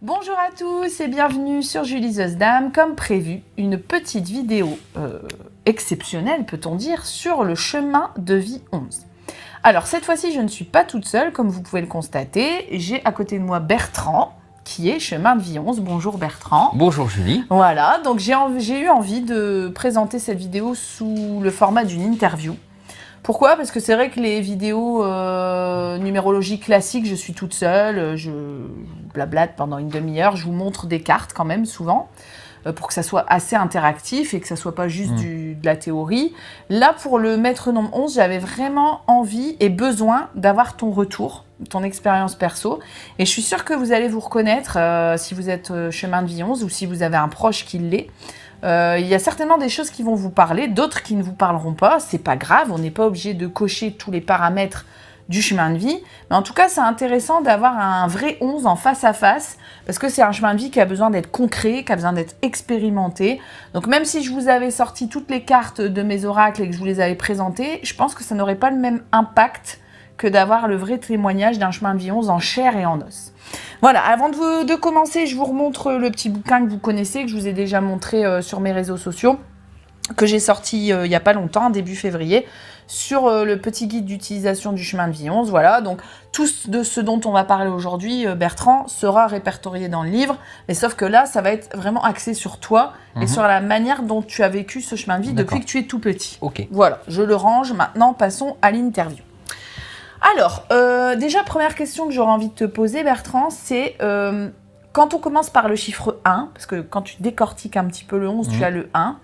Bonjour à tous et bienvenue sur Julie Dame. Comme prévu, une petite vidéo exceptionnelle, peut-on dire, sur le chemin de vie 11. Alors cette fois-ci, je ne suis pas toute seule, comme vous pouvez le constater. J'ai à côté de moi Bertrand, qui est chemin de vie 11. Bonjour Bertrand. Bonjour Julie. Voilà, donc j'ai eu envie de présenter cette vidéo sous le format d'une interview. Pourquoi ? Parce que c'est vrai que les vidéos numérologie classiques, je suis toute seule, je blablate pendant une demi-heure, je vous montre des cartes quand même souvent, pour que ça soit assez interactif et que ça soit pas juste de la théorie. Là, pour le maître nombre 11, j'avais vraiment envie et besoin d'avoir ton retour, ton expérience perso. Et je suis sûre que vous allez vous reconnaître si vous êtes chemin de vie 11 ou si vous avez un proche qui l'est. Il y a certainement des choses qui vont vous parler, d'autres qui ne vous parleront pas. C'est pas grave, on n'est pas obligé de cocher tous les paramètres du chemin de vie. Mais en tout cas, c'est intéressant d'avoir un vrai 11 en face à face, parce que c'est un chemin de vie qui a besoin d'être concret, qui a besoin d'être expérimenté. Donc même si je vous avais sorti toutes les cartes de mes oracles et que je vous les avais présentées, je pense que ça n'aurait pas le même impact que d'avoir le vrai témoignage d'un chemin de vie 11 en chair et en os. Voilà, avant de commencer, je vous remontre le petit bouquin que vous connaissez, que je vous ai déjà montré sur mes réseaux sociaux, que j'ai sorti il n'y a pas longtemps, début février, sur le petit guide d'utilisation du chemin de vie 11. Voilà, donc tout de ce dont on va parler aujourd'hui, Bertrand, sera répertorié dans le livre, mais sauf que là, ça va être vraiment axé sur toi et sur la manière dont tu as vécu ce chemin de vie depuis que tu es tout petit. Ok. Voilà, je le range. Maintenant, passons à l'interview. Alors, déjà, première question que j'aurais envie de te poser, Bertrand, c'est quand on commence par le chiffre 1, parce que quand tu décortiques un petit peu le 11, tu as le 1,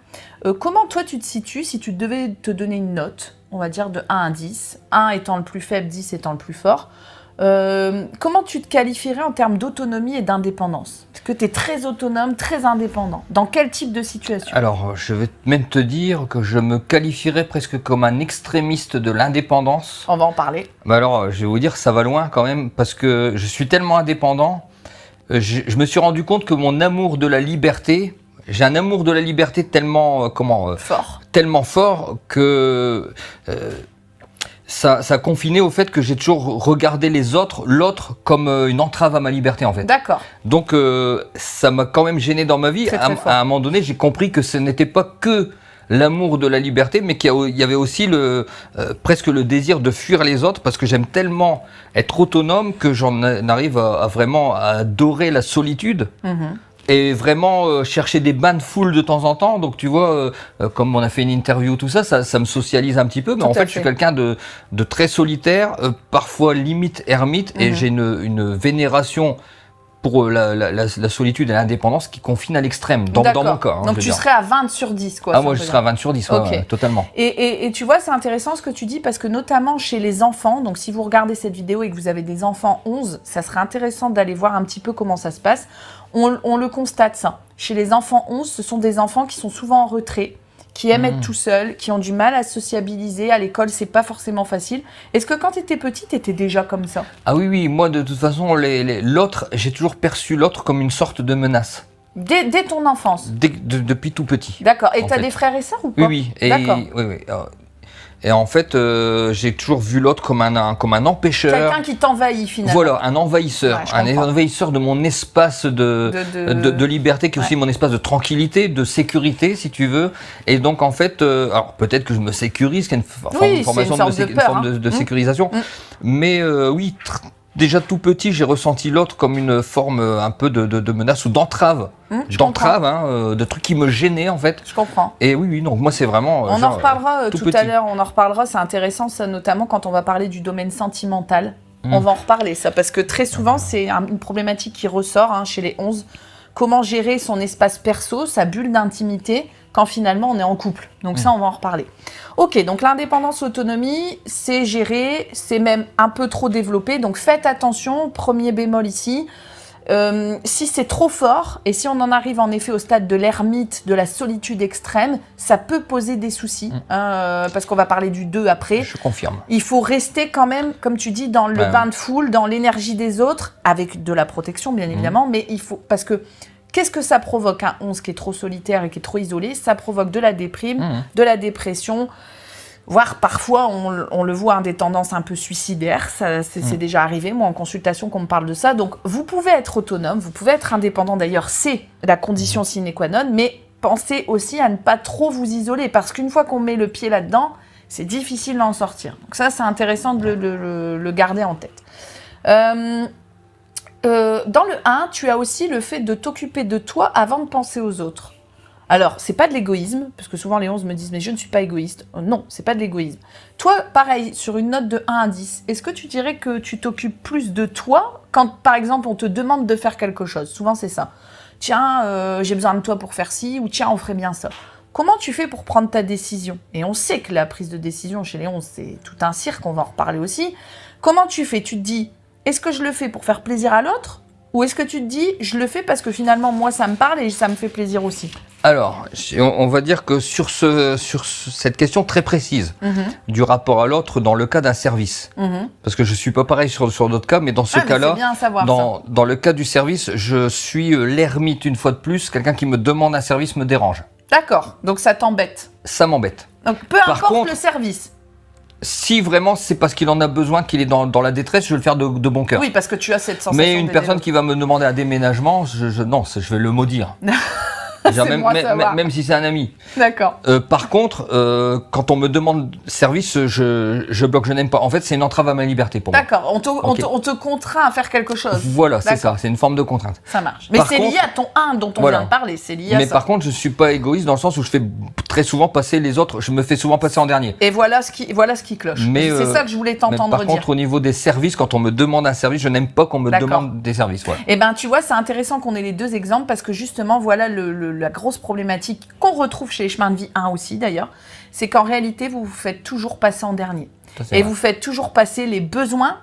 comment toi tu te situes si tu devais te donner une note, on va dire de 1 à 10, 1 étant le plus faible, 10 étant le plus fort, comment tu te qualifierais en termes d'autonomie et d'indépendance ? Est-ce que tu es très autonome, très indépendant ? Dans quel type de situation ? Alors, je vais même te dire que je me qualifierais presque comme un extrémiste de l'indépendance. On va en parler. Mais alors, je vais vous dire, ça va loin quand même, parce que je suis tellement indépendant, je me suis rendu compte que mon amour de la liberté, j'ai un amour de la liberté tellement, Fort. Tellement fort que... Ça a confiné au fait que j'ai toujours regardé l'autre comme une entrave à ma liberté en fait. D'accord. Donc ça m'a quand même gêné dans ma vie. Très, très fort. À un moment donné, j'ai compris que ce n'était pas que l'amour de la liberté, mais qu'il y avait aussi presque le désir de fuir les autres, parce que j'aime tellement être autonome que j'en arrive à vraiment à adorer la solitude. Et vraiment chercher des bains de foule de temps en temps. Donc tu vois, comme on a fait une interview, tout ça, ça me socialise un petit peu. Mais en fait, je suis quelqu'un de très solitaire, parfois limite ermite, et j'ai une vénération pour la solitude et l'indépendance qui confine à l'extrême, dans mon cas. Donc tu serais à 20 sur 10, quoi. Ah, moi je serais à 20 sur 10, ouais, totalement. Et tu vois, c'est intéressant ce que tu dis, parce que notamment chez les enfants, donc si vous regardez cette vidéo et que vous avez des enfants 11, ça serait intéressant d'aller voir un petit peu comment ça se passe. On le constate, ça. Chez les enfants 11, ce sont des enfants qui sont souvent en retrait, qui aiment être tout seuls, qui ont du mal à sociabiliser. À l'école, c'est pas forcément facile. Est-ce que quand tu étais petit, tu étais déjà comme ça ? Ah oui, moi de toute façon, l'autre, j'ai toujours perçu l'autre comme une sorte de menace. Dès ton enfance ? Depuis tout petit. D'accord. Et tu as des frères et sœurs ou pas ? Oui. D'accord. Oui. Et en fait, j'ai toujours vu l'autre comme un empêcheur. Quelqu'un qui t'envahit finalement. Voilà, un envahisseur. Ouais, un envahisseur de mon espace de liberté, qui est aussi mon espace de tranquillité, de sécurité, si tu veux. Et donc, en fait, alors peut-être que je me sécurise, qu'il y a une formation de sécurisation. Mais oui, déjà tout petit, j'ai ressenti l'autre comme une forme un peu de menace ou d'entrave. De trucs qui me gênaient en fait. Je comprends. Et oui, donc moi c'est vraiment... On en reparlera tout à l'heure, c'est intéressant ça, notamment quand on va parler du domaine sentimental. On va en reparler ça, parce que très souvent c'est une problématique qui ressort chez les 11. Comment gérer son espace perso, sa bulle d'intimité, quand finalement on est en couple. Donc ça, on va en reparler. Ok, donc l'indépendance, l'autonomie, c'est géré, c'est même un peu trop développé. Donc faites attention, premier bémol ici. Si c'est trop fort, et si on en arrive en effet au stade de l'ermite, de la solitude extrême, ça peut poser des soucis, parce qu'on va parler du 2 après. Je confirme. Il faut rester quand même, comme tu dis, dans le bain de foule, dans l'énergie des autres, avec de la protection bien évidemment, mais il faut... Parce que qu'est-ce que ça provoque, un 11 qui est trop solitaire et qui est trop isolé ? Ça provoque de la déprime, de la dépression, Voire parfois, on le voit, des tendances un peu suicidaires. C'est déjà arrivé, moi, en consultation, qu'on me parle de ça. Donc, vous pouvez être autonome, vous pouvez être indépendant. D'ailleurs, c'est la condition sine qua non. Mais pensez aussi à ne pas trop vous isoler. Parce qu'une fois qu'on met le pied là-dedans, c'est difficile d'en sortir. Donc ça, c'est intéressant de le garder en tête. Dans le 1, tu as aussi le fait de t'occuper de toi avant de penser aux autres. Alors, c'est pas de l'égoïsme, parce que souvent les 11 me disent « mais je ne suis pas égoïste ». Non, c'est pas de l'égoïsme. Toi, pareil, sur une note de 1 à 10, est-ce que tu dirais que tu t'occupes plus de toi quand, par exemple, on te demande de faire quelque chose? Souvent, c'est ça. « Tiens, j'ai besoin de toi pour faire ci » ou « tiens, on ferait bien ça ». Comment tu fais pour prendre ta décision? Et on sait que la prise de décision chez les 11, c'est tout un cirque, on va en reparler aussi. Comment tu fais? Tu te dis « est-ce que je le fais pour faire plaisir à l'autre ?» ou est-ce que tu te dis « je le fais parce que finalement, moi, ça me parle et ça me fait plaisir aussi ?» Alors, on va dire que sur cette question très précise du rapport à l'autre dans le cas d'un service, parce que je suis pas pareil sur d'autres cas, mais dans ce cas-là, dans le cas du service, je suis l'ermite une fois de plus, quelqu'un qui me demande un service me dérange. D'accord, donc ça t'embête. Ça m'embête. Donc peu importe le service. Si vraiment c'est parce qu'il en a besoin, qu'il est dans la détresse, je vais le faire de bon cœur. Oui, parce que tu as cette sensation. Mais une personne qui va me demander un déménagement, non, je vais le maudire. Même si c'est un ami. D'accord. Par contre, quand on me demande service, je bloque, je n'aime pas. En fait, c'est une entrave à ma liberté pour moi. D'accord, on te contraint à faire quelque chose. Voilà, c'est ça, c'est une forme de contrainte. Ça marche. Mais c'est lié à ton 1 dont on vient de parler, c'est lié à ça. Mais par contre, je ne suis pas égoïste dans le sens où je fais très souvent passer les autres, je me fais souvent passer en dernier. Et voilà ce qui cloche. C'est ça que je voulais t'entendre dire. Par contre, au niveau des services, quand on me demande un service, je n'aime pas qu'on me demande des services. Voilà. Eh bien, tu vois, c'est intéressant qu'on ait les deux exemples parce que justement, voilà la grosse problématique qu'on retrouve chez les chemins de vie 1 aussi d'ailleurs, c'est qu'en réalité, vous vous faites toujours passer en dernier. Et vous faites toujours passer les besoins,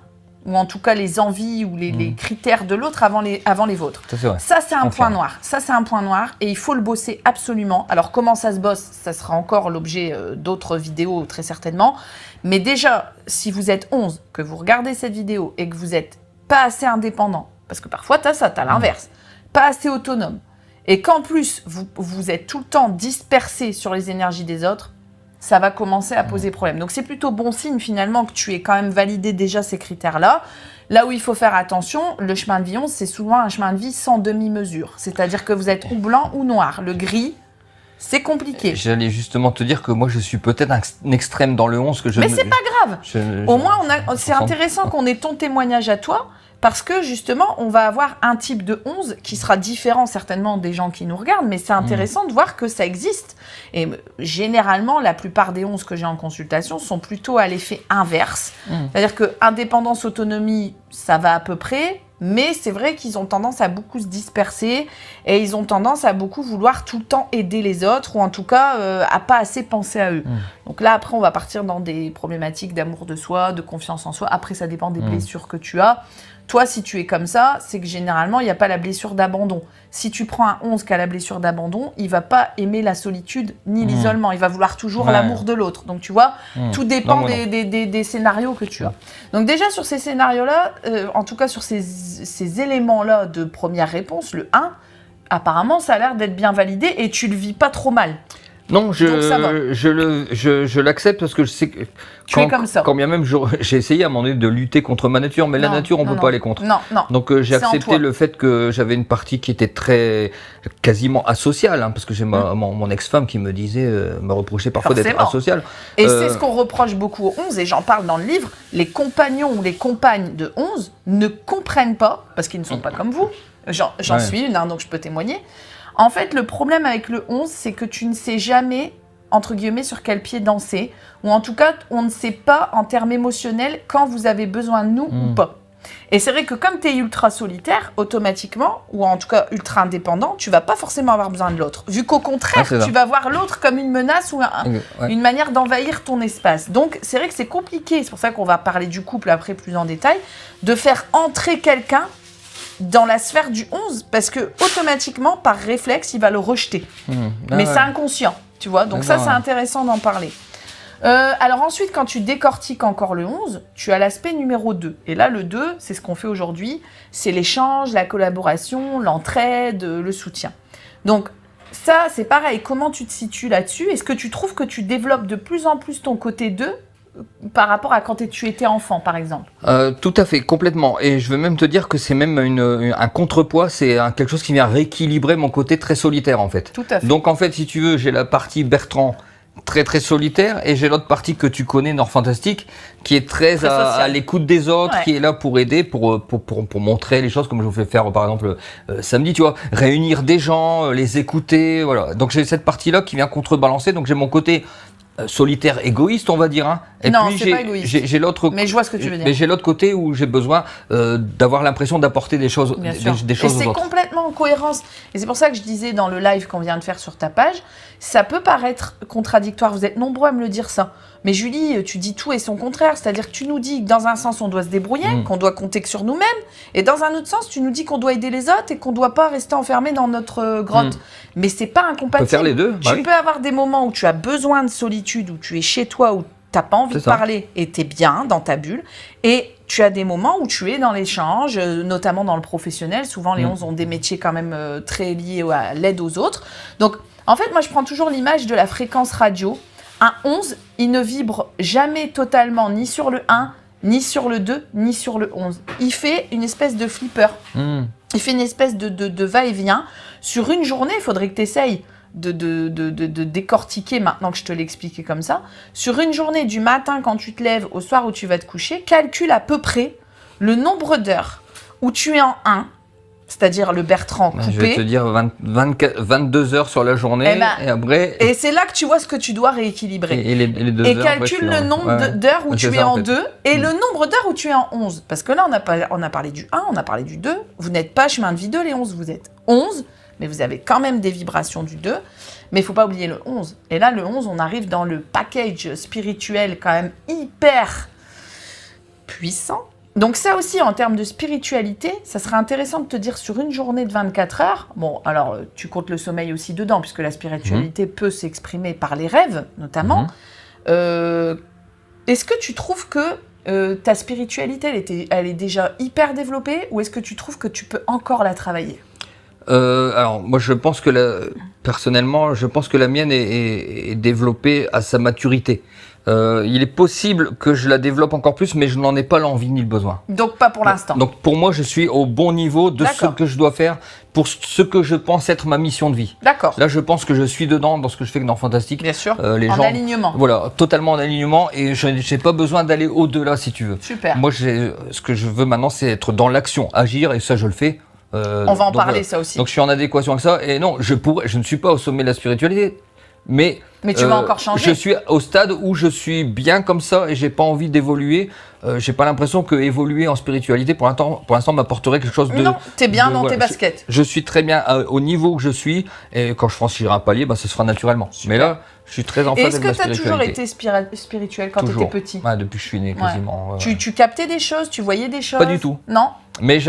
ou en tout cas les envies ou les critères de l'autre avant les vôtres. Ça, c'est un point noir. Ça, c'est un point noir et il faut le bosser absolument. Alors, comment ça se bosse? Ça sera encore l'objet d'autres vidéos très certainement. Mais déjà, si vous êtes 11, que vous regardez cette vidéo et que vous n'êtes pas assez indépendant, parce que parfois, t'as l'inverse, pas assez autonome, et qu'en plus, vous êtes tout le temps dispersé sur les énergies des autres, ça va commencer à poser problème. Donc, c'est plutôt bon signe, finalement, que tu aies quand même validé déjà ces critères-là. Là où il faut faire attention, le chemin de vie 11, c'est souvent un chemin de vie sans demi-mesure. C'est-à-dire que vous êtes ou blanc ou noir. Le gris, c'est compliqué. J'allais justement te dire que moi, je suis peut-être un extrême dans le 11. Mais c'est pas grave. Au moins, c'est intéressant qu'on ait ton témoignage à toi. Parce que justement, on va avoir un type de 11 qui sera différent certainement des gens qui nous regardent, mais c'est intéressant de voir que ça existe. Et généralement, la plupart des 11 que j'ai en consultation sont plutôt à l'effet inverse. C'est-à-dire que indépendance, autonomie, ça va à peu près, mais c'est vrai qu'ils ont tendance à beaucoup se disperser et ils ont tendance à beaucoup vouloir tout le temps aider les autres ou en tout cas à pas assez penser à eux. Donc là, après, on va partir dans des problématiques d'amour de soi, de confiance en soi. Après, ça dépend des blessures que tu as. Toi, si tu es comme ça, c'est que généralement, il n'y a pas la blessure d'abandon. Si tu prends un 11 qui a la blessure d'abandon, il ne va pas aimer la solitude ni l'isolement. Il va vouloir toujours l'amour de l'autre. Donc, tu vois, tout dépend des scénarios que tu as. Donc, déjà, sur ces scénarios-là, en tout cas sur ces éléments-là de première réponse, le 1, apparemment, ça a l'air d'être bien validé et tu le vis pas trop mal. Non, je l'accepte parce que je sais que tu es comme ça. Quand bien même j'ai essayé à un moment donné de lutter contre ma nature, mais la nature on peut pas aller contre. Non. Donc j'ai accepté le fait que j'avais une partie qui était quasiment asociale, parce que j'ai mon ex-femme qui me disait, me reprochait parfois d'être asociale. Et c'est ce qu'on reproche beaucoup aux 11, et j'en parle dans le livre, les compagnons ou les compagnes de 11 ne comprennent pas, parce qu'ils ne sont pas comme vous, j'en suis une, donc je peux témoigner. En fait, le problème avec le 11, c'est que tu ne sais jamais, entre guillemets, sur quel pied danser. Ou en tout cas, on ne sait pas, en termes émotionnels, quand vous avez besoin de nous ou pas. Et c'est vrai que comme tu es ultra solitaire, automatiquement, ou en tout cas ultra indépendant, tu vas pas forcément avoir besoin de l'autre. Vu qu'au contraire, tu vas voir l'autre comme une menace ou une manière d'envahir ton espace. Donc, c'est vrai que c'est compliqué. C'est pour ça qu'on va parler du couple après plus en détail. De faire entrer quelqu'un dans la sphère du 11, parce que automatiquement, par réflexe, il va le rejeter. Mais c'est inconscient, tu vois. Donc ça, c'est intéressant d'en parler. Alors ensuite, quand tu décortiques encore le 11, tu as l'aspect numéro 2. Et là, le 2, c'est ce qu'on fait aujourd'hui. C'est l'échange, la collaboration, l'entraide, le soutien. Donc, ça, c'est pareil. Comment tu te situes là-dessus? Est-ce que tu trouves que tu développes de plus en plus ton côté 2 par rapport à quand tu étais enfant, par exemple? Tout à fait, complètement. Et je veux même te dire que c'est même un contrepoids, c'est quelque chose qui vient rééquilibrer mon côté très solitaire, en fait. Tout à fait. Donc, en fait, si tu veux, j'ai la partie Bertrand très très solitaire et j'ai l'autre partie que tu connais, Nord Fantastique, qui est très à l'écoute des autres, qui est là pour aider, pour montrer les choses, comme je vous fais faire par exemple samedi, tu vois, réunir des gens, les écouter, voilà. Donc j'ai cette partie-là qui vient contrebalancer, donc j'ai mon côté solitaire égoïste, on va dire, hein. Et non, puis c'est pas égoïste. J'ai l'autre, mais je vois ce que tu veux dire. Mais j'ai l'autre côté où j'ai besoin d'avoir l'impression d'apporter des choses, des choses aux autres. Et c'est complètement en cohérence. Et c'est pour ça que je disais dans le live qu'on vient de faire sur ta page, ça peut paraître contradictoire. Vous êtes nombreux à me le dire ça. Mais Julie, tu dis tout et son contraire. C'est-à-dire que tu nous dis que dans un sens, on doit se débrouiller, qu'on doit compter que sur nous-mêmes. Et dans un autre sens, tu nous dis qu'on doit aider les autres et qu'on ne doit pas rester enfermé dans notre grotte. Mais c'est pas incompatible. On peut faire les deux. Tu peux avoir des moments où tu as besoin de solitude, où tu es chez toi, où tu n'as pas envie de parler et tu es bien dans ta bulle. Et tu as des moments où tu es dans l'échange, notamment dans le professionnel. Souvent, les 11 ont des métiers quand même très liés à l'aide aux autres. Donc, en fait, moi, je prends toujours l'image de la fréquence radio. Un 11, il ne vibre jamais totalement ni sur le 1, ni sur le 2, ni sur le 11. Il fait une espèce de flipper. Il fait une espèce de va-et-vient. Sur une journée, il faudrait que tu essayes de décortiquer, maintenant que je te l'ai expliqué comme ça. Sur une journée, du matin quand tu te lèves au soir où tu vas te coucher, calcule à peu près le nombre d'heures où tu es en 1, c'est-à-dire le Bertrand coupé. Je vais te dire 22 heures sur la journée, et après... Et c'est là que tu vois ce que tu dois rééquilibrer. Et les 2 heures, calcule le nombre d'heures où tu es en 2 et le nombre d'heures où tu es en 11. Parce que là, on a parlé du 1, on a parlé du 2. Vous n'êtes pas chemin de vie 2, les 11. Vous êtes 11, mais vous avez quand même des vibrations du 2. Mais il ne faut pas oublier le 11. Et là, le 11, on arrive dans le package spirituel quand même hyper puissant. Donc ça aussi, en termes de spiritualité, ça serait intéressant de te dire sur une journée de 24 heures, bon, alors tu comptes le sommeil aussi dedans, puisque la spiritualité peut s'exprimer par les rêves, notamment. Est-ce que tu trouves que ta spiritualité, elle est déjà hyper développée, ou est-ce que tu trouves que tu peux encore la travailler ? Alors, moi, je pense que personnellement, je pense que la mienne est développée à sa maturité. Il est possible que je la développe encore plus, mais je n'en ai pas l'envie ni le besoin. Donc pas pour l'instant. Donc pour moi, je suis au bon niveau de ce que je dois faire pour ce que je pense être ma mission de vie. D'accord. Là, je pense que je suis dedans dans ce que je fais dans Fantastique. Bien sûr. En alignement. Voilà, totalement en alignement, et je n'ai pas besoin d'aller au-delà si tu veux. Super. Moi, ce que je veux maintenant, c'est être dans l'action, agir, et ça, je le fais. On va en parler, ça aussi. Donc je suis en adéquation avec ça, et non, je ne suis pas au sommet de la spiritualité, mais tu vas encore changer. Je suis au stade où je suis bien comme ça et j'ai pas envie d'évoluer. J'ai pas l'impression que évoluer en spiritualité pour l'instant m'apporterait quelque chose de. Non, t'es bien dans tes baskets. Je suis très bien au niveau où je suis, et quand je franchirai un palier, ce sera naturellement. Super. Mais là, je suis très en phase avec la spiritualité. Est-ce que tu as toujours été spirituel quand tu étais petit ? Depuis que je suis né, quasiment. Tu captais des choses, tu voyais des choses ? Pas du tout. Non. Mais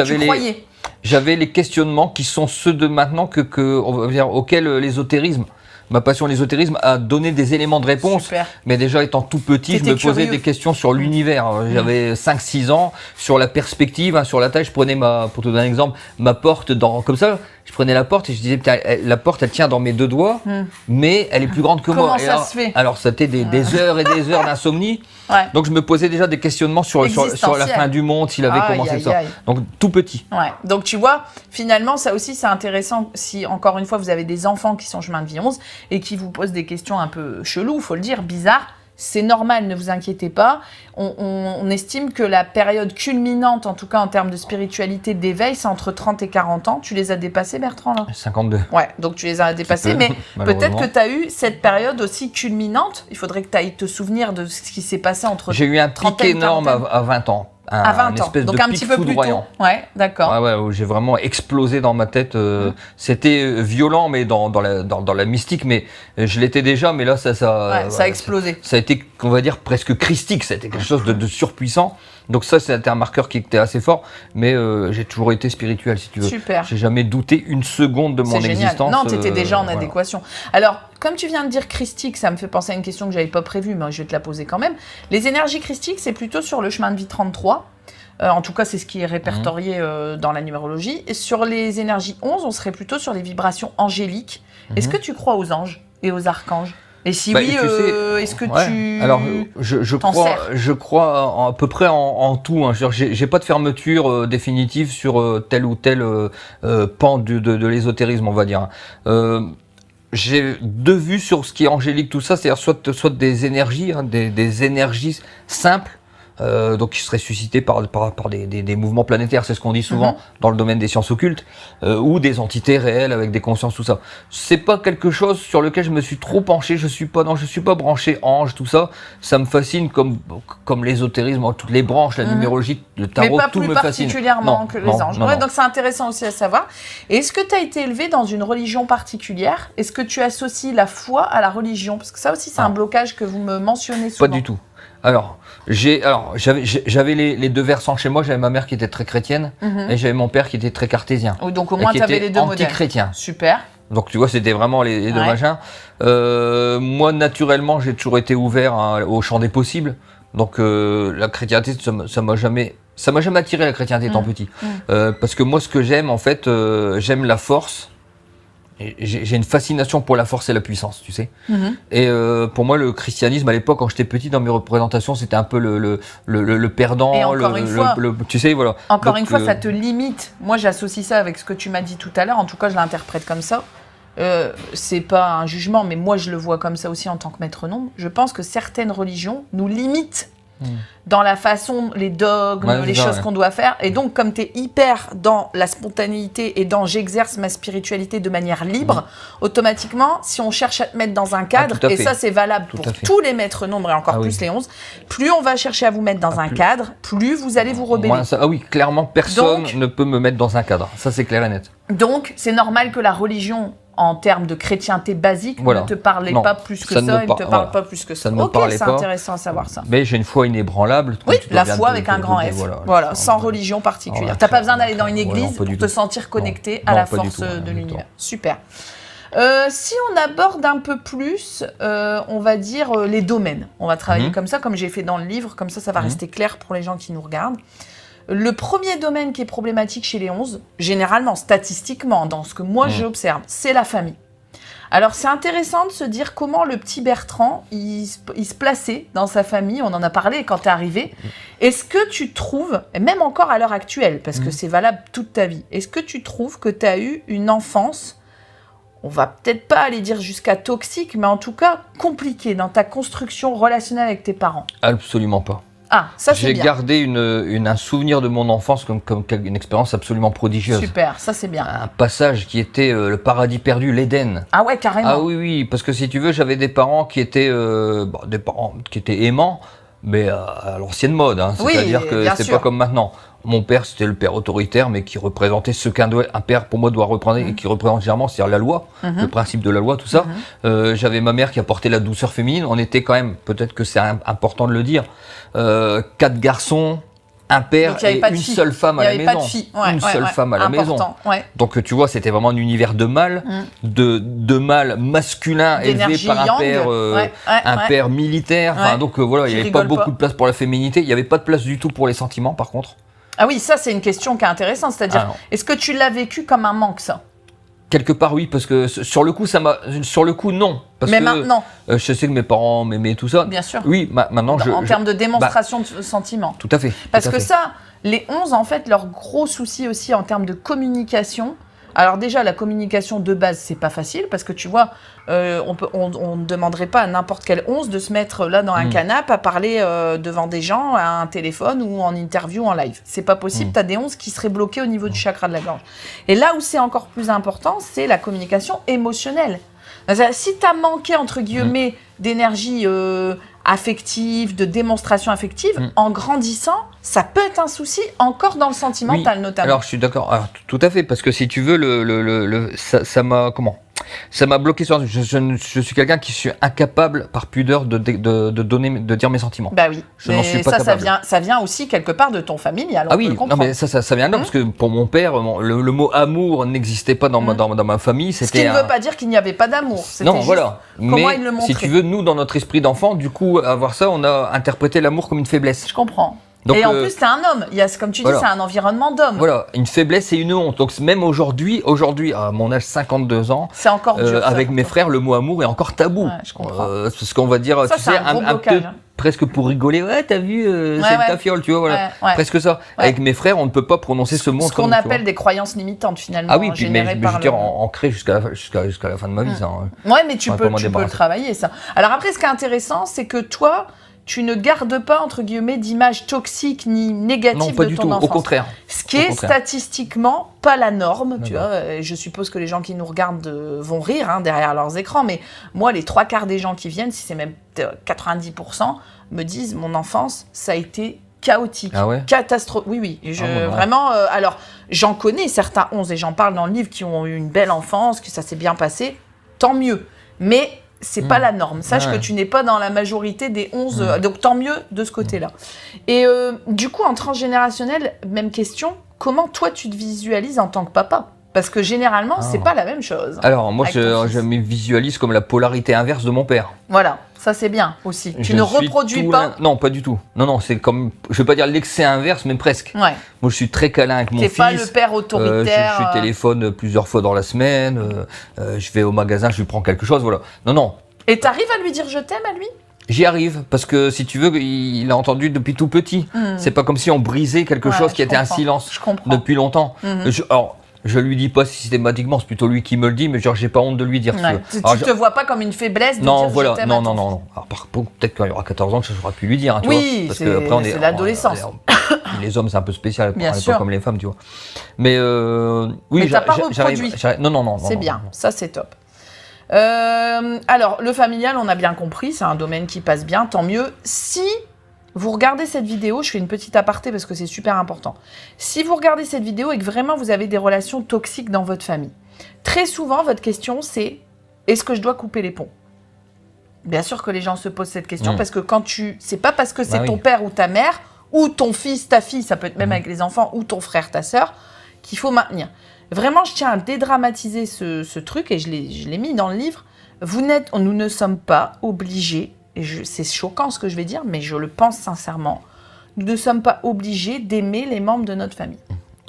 j'avais les questionnements qui sont ceux de maintenant auxquels l'ésotérisme. Ma passion, l'ésotérisme, a donné des éléments de réponse. Super. Mais déjà, étant tout petit, je me posais des questions sur l'univers. J'avais 5-6 ans, sur la perspective, sur la taille. Je prenais pour te donner un exemple, ma porte comme ça. Je prenais la porte et je disais, putain, la porte, elle tient dans mes 2 doigts, mais elle est plus grande que moi. Comment ça se fait ? Alors, c'était des heures et des heures d'insomnie. Ouais. Donc, je me posais déjà des questionnements sur la fin du monde, s'il avait commencé ça. Donc, tout petit. Ouais. Donc, tu vois, finalement, ça aussi, c'est intéressant si, encore une fois, vous avez des enfants qui sont chemin de vie 11 et qui vous posent des questions un peu cheloues, il faut le dire, bizarres. C'est normal, ne vous inquiétez pas. On estime que la période culminante, en tout cas en termes de spiritualité, d'éveil, c'est entre 30 et 40 ans. Tu les as dépassés, Bertrand, là ? 52. Ouais, donc tu les as dépassés. Mais peut-être que tu as eu cette période aussi culminante. Il faudrait que tu ailles te souvenir de ce qui s'est passé entre 30 J'ai eu un pic énorme à 20 ans. À 20 ans, donc un petit peu plus tôt. Ouais, d'accord. Ouais, où j'ai vraiment explosé dans ma tête. C'était violent, mais dans la mystique, mais je l'étais déjà, mais là, ça a explosé. Ça a été, on va dire, presque christique. Ça a été quelque chose de surpuissant. Donc ça, c'était un marqueur qui était assez fort, mais j'ai toujours été spirituel, si tu veux. Super. J'ai jamais douté une seconde de mon existence. Non, tu étais déjà en adéquation. Alors, comme tu viens de dire christique, ça me fait penser à une question que je n'avais pas prévue, mais je vais te la poser quand même. Les énergies christiques, c'est plutôt sur le chemin de vie 33. En tout cas, c'est ce qui est répertorié dans la numérologie. Et sur les énergies 11, on serait plutôt sur les vibrations angéliques Est-ce que tu crois aux anges et aux archanges? Et si Bah, oui, tu sais, est-ce que ouais. tu Alors, t'en sers? je crois à peu près en tout. Hein. J'ai pas de fermeture définitive sur tel ou tel pan de l'ésotérisme, on va dire. J'ai deux vues sur ce qui est angélique, tout ça, c'est-à-dire soit des énergies, hein, des énergies simples, donc qui seraient suscitées par des mouvements planétaires, c'est ce qu'on dit souvent dans le domaine des sciences occultes, ou des entités réelles avec des consciences, tout ça. C'est pas quelque chose sur lequel je me suis trop penché, je suis pas branché ange, tout ça. Ça me fascine comme l'ésotérisme, toutes les branches, la numérologie, le tarot, mais pas tout plus me fascine. particulièrement que les anges. Non. Donc c'est intéressant aussi à savoir. Et est-ce que tu as été élevé dans une religion particulière? Est-ce que tu associes la foi à la religion? Parce que ça aussi, c'est un blocage que vous me mentionnez souvent. Pas du tout. Alors, j'avais les deux versants chez moi. J'avais ma mère qui était très chrétienne et j'avais mon père qui était très cartésien. Donc au moins, tu avais les deux modèles. Anti-chrétien. Super. Donc tu vois, c'était vraiment les deux machins. Moi, naturellement, j'ai toujours été ouvert au champ des possibles. Donc la chrétienté, ça m'a jamais attiré, la chrétienté étant petit. Parce que moi, ce que j'aime, en fait, j'aime la force. J'ai une fascination pour la force et la puissance, tu sais. Et pour moi, le christianisme, à l'époque, quand j'étais petit, dans mes représentations, c'était un peu le perdant. Et encore une fois, tu sais, voilà. Encore une fois, ça te limite. Moi, j'associe ça avec ce que tu m'as dit tout à l'heure. En tout cas, je l'interprète comme ça. C'est pas un jugement, mais moi, je le vois comme ça aussi en tant que maître nombre. Je pense que certaines religions nous limitent dans la façon, les dogmes, les choses qu'on doit faire. Et donc, comme tu es hyper dans la spontanéité et dans j'exerce ma spiritualité de manière libre, automatiquement, si on cherche à te mettre dans un cadre, et ça, c'est valable pour tous les maîtres nombres et encore plus les 11, plus on va chercher à vous mettre dans un cadre, plus vous allez vous rebeller. Oui, clairement, personne ne peut me mettre dans un cadre. Ça, c'est clair et net. Donc, c'est normal que la religion, en termes de chrétienté basique, ne te parlait pas plus que ça, et ne te parle pas plus que ça. Ok, c'est intéressant à savoir ça. Mais j'ai une foi inébranlable. Oui, la foi avec un grand F. Voilà, sans religion particulière. Tu n'as pas besoin d'aller dans une église pour te sentir connecté à la force de l'univers. Super. Si on aborde un peu plus, on va dire les domaines. On va travailler comme ça, comme j'ai fait dans le livre, comme ça va rester clair pour les gens qui nous regardent. Le premier domaine qui est problématique chez les 11, généralement, statistiquement, dans ce que moi j'observe, c'est la famille. Alors c'est intéressant de se dire comment le petit Bertrand, il se plaçait dans sa famille, on en a parlé quand tu es arrivé. Est-ce que tu trouves, et même encore à l'heure actuelle, parce que c'est valable toute ta vie, est-ce que tu trouves que tu as eu une enfance, on va peut-être pas aller dire jusqu'à toxique, mais en tout cas compliquée dans ta construction relationnelle avec tes parents? Absolument pas. Ah, ça c'est bien. J'ai gardé un souvenir de mon enfance comme une expérience absolument prodigieuse. Super, ça c'est bien. Un passage qui était le paradis perdu, l'Éden. Ah ouais, carrément. Ah oui, parce que si tu veux, j'avais des parents qui étaient aimants, mais à l'ancienne mode. Hein. C'est-à-dire que c'est pas comme maintenant. Mon père, c'était le père autoritaire, mais qui représentait ce qu'un père, pour moi, doit représenter, et qui représente généralement, c'est-à-dire la loi, le principe de la loi, tout ça. J'avais ma mère qui apportait la douceur féminine. On était quand même, peut-être que c'est important de le dire, 4 garçons, un père et une seule femme à la maison. Une seule femme à la maison. Donc tu vois, c'était vraiment un univers de mâle, de mâle masculin élevé par un père militaire. Enfin, donc voilà, il n'y avait pas beaucoup de place pour la féminité. Il n'y avait pas de place du tout pour les sentiments, par contre. Ah oui, ça c'est une question qui est intéressante. C'est-à-dire, est-ce que tu l'as vécu comme un manque, ça? Quelque part oui, parce que sur le coup non. Parce mais que, maintenant je sais que mes parents m'aimaient tout ça. Bien sûr. Oui, maintenant en termes de démonstration de sentiments. Tout à fait. Parce que ça, les 11 en fait, leur gros souci aussi en termes de communication. Alors déjà, la communication de base, c'est pas facile parce que tu vois, on ne demanderait pas à n'importe quel 11 de se mettre là dans un canapé à parler devant des gens, à un téléphone ou en interview, en live. C'est pas possible, tu as des 11 qui seraient bloqués au niveau du chakra de la gorge. Et là où c'est encore plus important, c'est la communication émotionnelle. Si tu as manqué, entre guillemets, d'énergie affective, de démonstration affective, en grandissant, ça peut être un souci encore dans le sentimental, notamment. Alors, je suis d'accord. Tout à fait, parce que si tu veux, ça m'a... Comment ? Ça m'a bloqué sur... Je suis quelqu'un qui suis incapable, par pudeur, de dire mes sentiments. Bah oui, je n'en suis pas capable. Ça vient aussi quelque part de ton familial. Ah oui, non, mais ça vient là, parce que pour mon père, le mot amour n'existait pas dans ma famille. Ce qui ne veut pas dire qu'il n'y avait pas d'amour. Non, voilà. Comment il le montrait. Si tu veux, nous, dans notre esprit d'enfant, du coup, avoir ça, on a interprété l'amour comme une faiblesse. Je comprends. Donc, et en plus, t'es un homme. Comme tu dis, c'est un environnement d'homme. Voilà, une faiblesse et une honte. Donc même aujourd'hui, à mon âge 52 ans, c'est encore dur. Avec mes frères, le mot amour est encore tabou. Ouais, je comprends. Parce qu'on va dire, ça, tu sais, un peu presque pour rigoler. Ouais, t'as vu, c'est ta fiole, tu vois, voilà. Presque ça. Ouais. Avec mes frères, on ne peut pas prononcer ce mot. Ce qu'on appelle des croyances limitantes, finalement. Ah oui, mais je veux dire, ancré jusqu'à la fin de ma vie, ça. Ouais, mais tu peux le travailler, ça. Alors après, ce qui est intéressant, c'est que toi, tu ne gardes pas, entre guillemets, d'image toxique ni négative de ton enfance. Au contraire. Ce qui est statistiquement pas la norme, tu vois. Je suppose que les gens qui nous regardent vont rire derrière leurs écrans, mais moi, les 3/4 des gens qui viennent, si c'est même 90%, me disent, mon enfance, ça a été chaotique, catastrophe. Oui. Vraiment, alors, j'en connais certains 11, et j'en parle dans le livre, qui ont eu une belle enfance, que ça s'est bien passé, tant mieux. Mais c'est pas la norme. Sache que tu n'es pas dans la majorité des 11, donc tant mieux de ce côté-là. Et du coup, en transgénérationnel, même question, comment toi tu te visualises en tant que papa ? Parce que généralement, c'est pas la même chose. Alors, moi, je me visualise comme la polarité inverse de mon père. Voilà, ça c'est bien aussi. Tu ne reproduis pas. Non, pas du tout. Non, c'est comme, je vais pas dire l'excès inverse, mais presque. Ouais. Moi, je suis très câlin avec mon fils. T'es pas le père autoritaire. Je téléphone plusieurs fois dans la semaine. Je vais au magasin, je lui prends quelque chose, voilà. Non. Et t'arrives à lui dire je t'aime à lui ? J'y arrive, parce que si tu veux, il a entendu depuis tout petit. C'est pas comme si on brisait quelque chose qui était un silence depuis longtemps. Je lui dis pas systématiquement, c'est plutôt lui qui me le dit, mais genre j'ai pas honte de lui dire. Tu te vois pas comme une faiblesse de dire je t'aime. Non. Alors, par contre, peut-être qu'il y aura 14 ans que j'aurais pu lui dire. Hein, tu vois, parce que après, c'est l'adolescence. Les hommes, c'est un peu spécial, Bien pas sûr. comme les femmes, tu vois. Mais oui, mais t'as pas reproduit. Non. C'est bien, ça c'est top. Alors, le familial, on a bien compris, c'est un domaine qui passe bien, tant mieux. Si vous regardez cette vidéo, je fais une petite aparté parce que c'est super important. Si vous regardez cette vidéo et que vraiment vous avez des relations toxiques dans votre famille, très souvent, votre question, c'est « Est-ce que je dois couper les ponts ?» Bien sûr que les gens se posent cette question parce que c'est pas parce que c'est ton père ou ta mère ou ton fils, ta fille, ça peut être même avec les enfants, ou ton frère, ta sœur, qu'il faut maintenir. Vraiment, je tiens à dédramatiser ce truc et je l'ai mis dans le livre. Nous ne sommes pas obligés, et c'est choquant ce que je vais dire, mais je le pense sincèrement, nous ne sommes pas obligés d'aimer les membres de notre famille.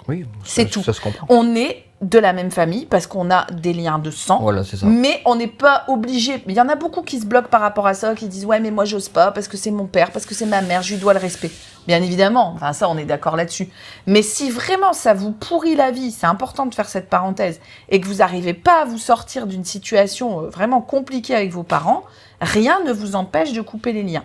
Oui, c'est tout. Ça se comprend. On est de la même famille parce qu'on a des liens de sang, voilà, c'est ça. Mais on n'est pas obligé. Il y en a beaucoup qui se bloquent par rapport à ça, qui disent « Ouais, mais moi, j'ose pas parce que c'est mon père, parce que c'est ma mère, je lui dois le respect. » Bien évidemment, enfin ça, on est d'accord là-dessus. Mais si vraiment ça vous pourrit la vie, c'est important de faire cette parenthèse, et que vous n'arrivez pas à vous sortir d'une situation vraiment compliquée avec vos parents, rien ne vous empêche de couper les liens.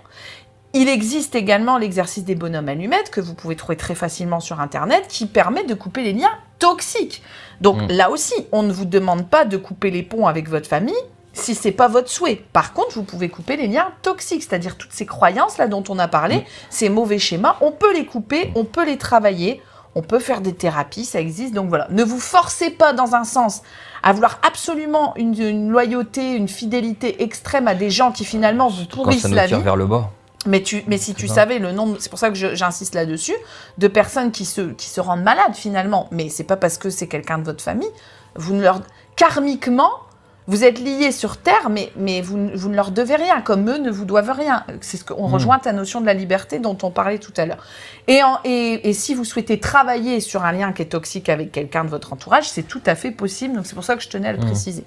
Il existe également l'exercice des bonhommes allumettes que vous pouvez trouver très facilement sur Internet qui permet de couper les liens toxiques. Donc là aussi, on ne vous demande pas de couper les ponts avec votre famille si c'est pas votre souhait. Par contre, vous pouvez couper les liens toxiques, c'est-à-dire toutes ces croyances là dont on a parlé, ces mauvais schémas, on peut les couper, on peut les travailler, on peut faire des thérapies, ça existe. Donc voilà, ne vous forcez pas dans un sens à vouloir absolument une loyauté, une fidélité extrême à des gens qui finalement vous pourrissent la vie. Quand ça nous tire vers le bas. Mais si tu savais le nombre, c'est pour ça que j'insiste là-dessus, de personnes qui se rendent malades finalement, mais c'est pas parce que c'est quelqu'un de votre famille, karmiquement, vous êtes liés sur Terre, mais vous ne leur devez rien, comme eux ne vous doivent rien. C'est ce qu'on rejoint ta notion de la liberté dont on parlait tout à l'heure. Et si vous souhaitez travailler sur un lien qui est toxique avec quelqu'un de votre entourage, c'est tout à fait possible, donc c'est pour ça que je tenais à le préciser.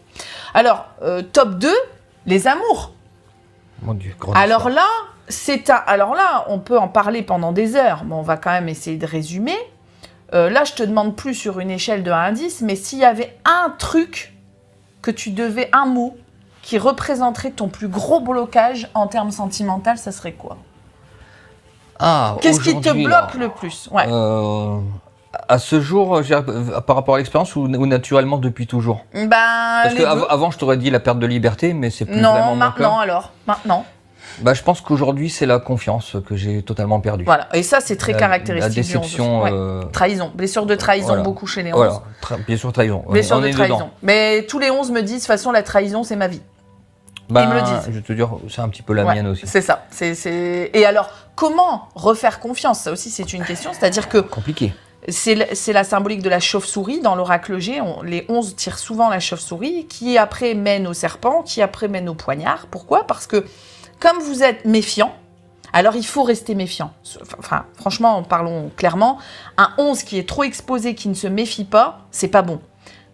Alors, top 2, les amours. Mon Dieu, Alors là, on peut en parler pendant des heures, mais on va quand même essayer de résumer. Là, je te demande plus sur une échelle de 1 à 10, mais s'il y avait un truc que tu devais, un mot qui représenterait ton plus gros blocage en termes sentimentaux, ça serait quoi ? Qu'est-ce qui te bloque le plus ? À ce jour, par rapport à l'expérience ou naturellement depuis toujours ? Parce qu'avant, je t'aurais dit la perte de liberté, mais c'est plus vraiment mon cas. Maintenant. Je pense qu'aujourd'hui, c'est la confiance que j'ai totalement perdue. Voilà, et ça, c'est très caractéristique. La déception. Trahison, blessure de trahison, beaucoup chez les 11. Voilà, blessure de trahison. Blessure de trahison. Mais tous les 11 me disent, de toute façon, la trahison, c'est ma vie. Ils me le disent. Je vais te dire, c'est un petit peu la mienne aussi. C'est ça. Et alors, comment refaire confiance ? Ça aussi, c'est une question. C'est-à-dire que... Compliqué. C'est la symbolique de la chauve-souris. Dans l'oracle G, les 11 tirent souvent la chauve-souris, qui après mène au serpent, qui après mène au poignard. Pourquoi ? Parce que comme vous êtes méfiant, Alors il faut rester méfiant. Enfin, franchement, parlons clairement, un 11 qui est trop exposé, qui ne se méfie pas, c'est pas bon.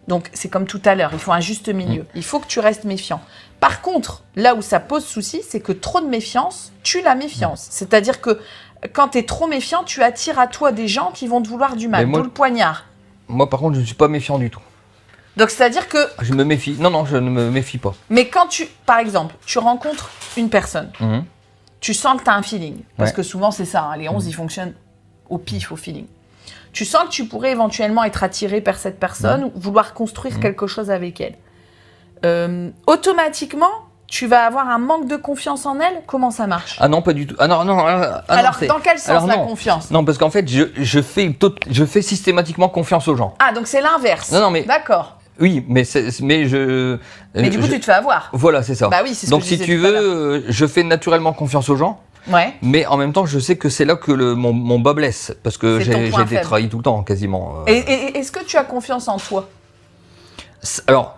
Donc c'est comme tout à l'heure, il faut un juste milieu. Il faut que tu restes méfiant. Par contre, là où ça pose souci, c'est que trop de méfiance tue la méfiance. C'est-à-dire que quand tu es trop méfiant, tu attires à toi des gens qui vont te vouloir du mal. D'où le poignard. Moi, par contre, je ne suis pas méfiant du tout. Donc c'est-à-dire que... Je me méfie. Non, je ne me méfie pas. Mais quand par exemple, tu rencontres une personne, tu sens que tu as un feeling. Parce que souvent, c'est ça. Hein, les 11, ils fonctionnent au pif, au feeling. Tu sens que tu pourrais éventuellement être attiré par cette personne ou vouloir construire quelque chose avec elle. Automatiquement, tu vas avoir un manque de confiance en elle. Comment ça marche? Ah non, pas du tout. Ah non. Alors, dans quel sens la confiance? Non, parce qu'en fait, je fais systématiquement confiance aux gens. Ah, donc c'est l'inverse. Non, mais... D'accord. Oui, mais Mais du coup, tu te fais avoir. Voilà, c'est ça. Bah oui, c'est ce donc, que je si disais tu tout à l'heure. veux, je fais naturellement confiance aux gens. Ouais. Mais en même temps, je sais que c'est là que mon bas blesse. Parce que C'est ton j'ai point été faible. trahi tout le temps, quasiment. Et est-ce que tu as confiance en toi? Alors,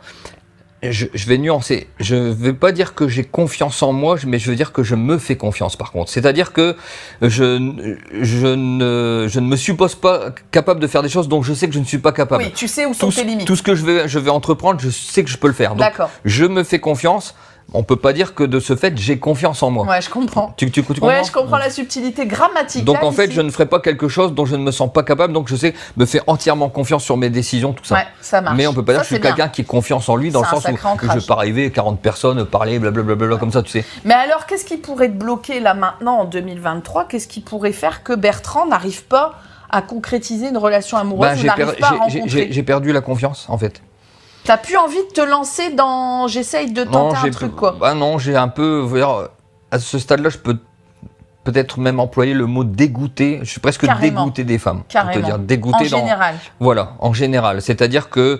je vais nuancer. Je ne vais pas dire que j'ai confiance en moi, mais je veux dire que je me fais confiance, par contre. C'est-à-dire que je ne me suppose pas capable de faire des choses dont je sais que je ne suis pas capable. Oui, tu sais où sont tes limites. Tout ce que je vais entreprendre, je sais que je peux le faire. Donc, D'accord. je me fais confiance. On peut pas dire que de ce fait, j'ai confiance en moi. Ouais, je comprends. Tu comprends? Ouais, je comprends la subtilité grammaticale. Donc en fait, ici. je ne ferai pas quelque chose dont je ne me sens pas capable, donc je sais me faire entièrement confiance sur mes décisions, tout ça. Ouais, ça marche. Mais on peut pas dire que je suis c'est bien. quelqu'un qui a confiance en lui, dans le C'est un sens où sacré ancrage. je vais pas arriver, 40 personnes, parler, blablabla, comme ça, tu sais. Mais alors, qu'est-ce qui pourrait te bloquer là maintenant en 2023? Qu'est-ce qui pourrait faire que Bertrand n'arrive pas à concrétiser une relation amoureuse ou n'arrive pas à rencontrer? J'ai perdu la confiance, en fait. T'as plus envie de te lancer dans j'essaye de tenter un truc, quoi. Bah non, j'ai un peu... À ce stade-là, je peux peut-être même employer le mot dégoûté. Je suis presque Carrément. dégoûté des femmes. Carrément. Pour te dire, dégoûté En général. Voilà, en général. C'est-à-dire que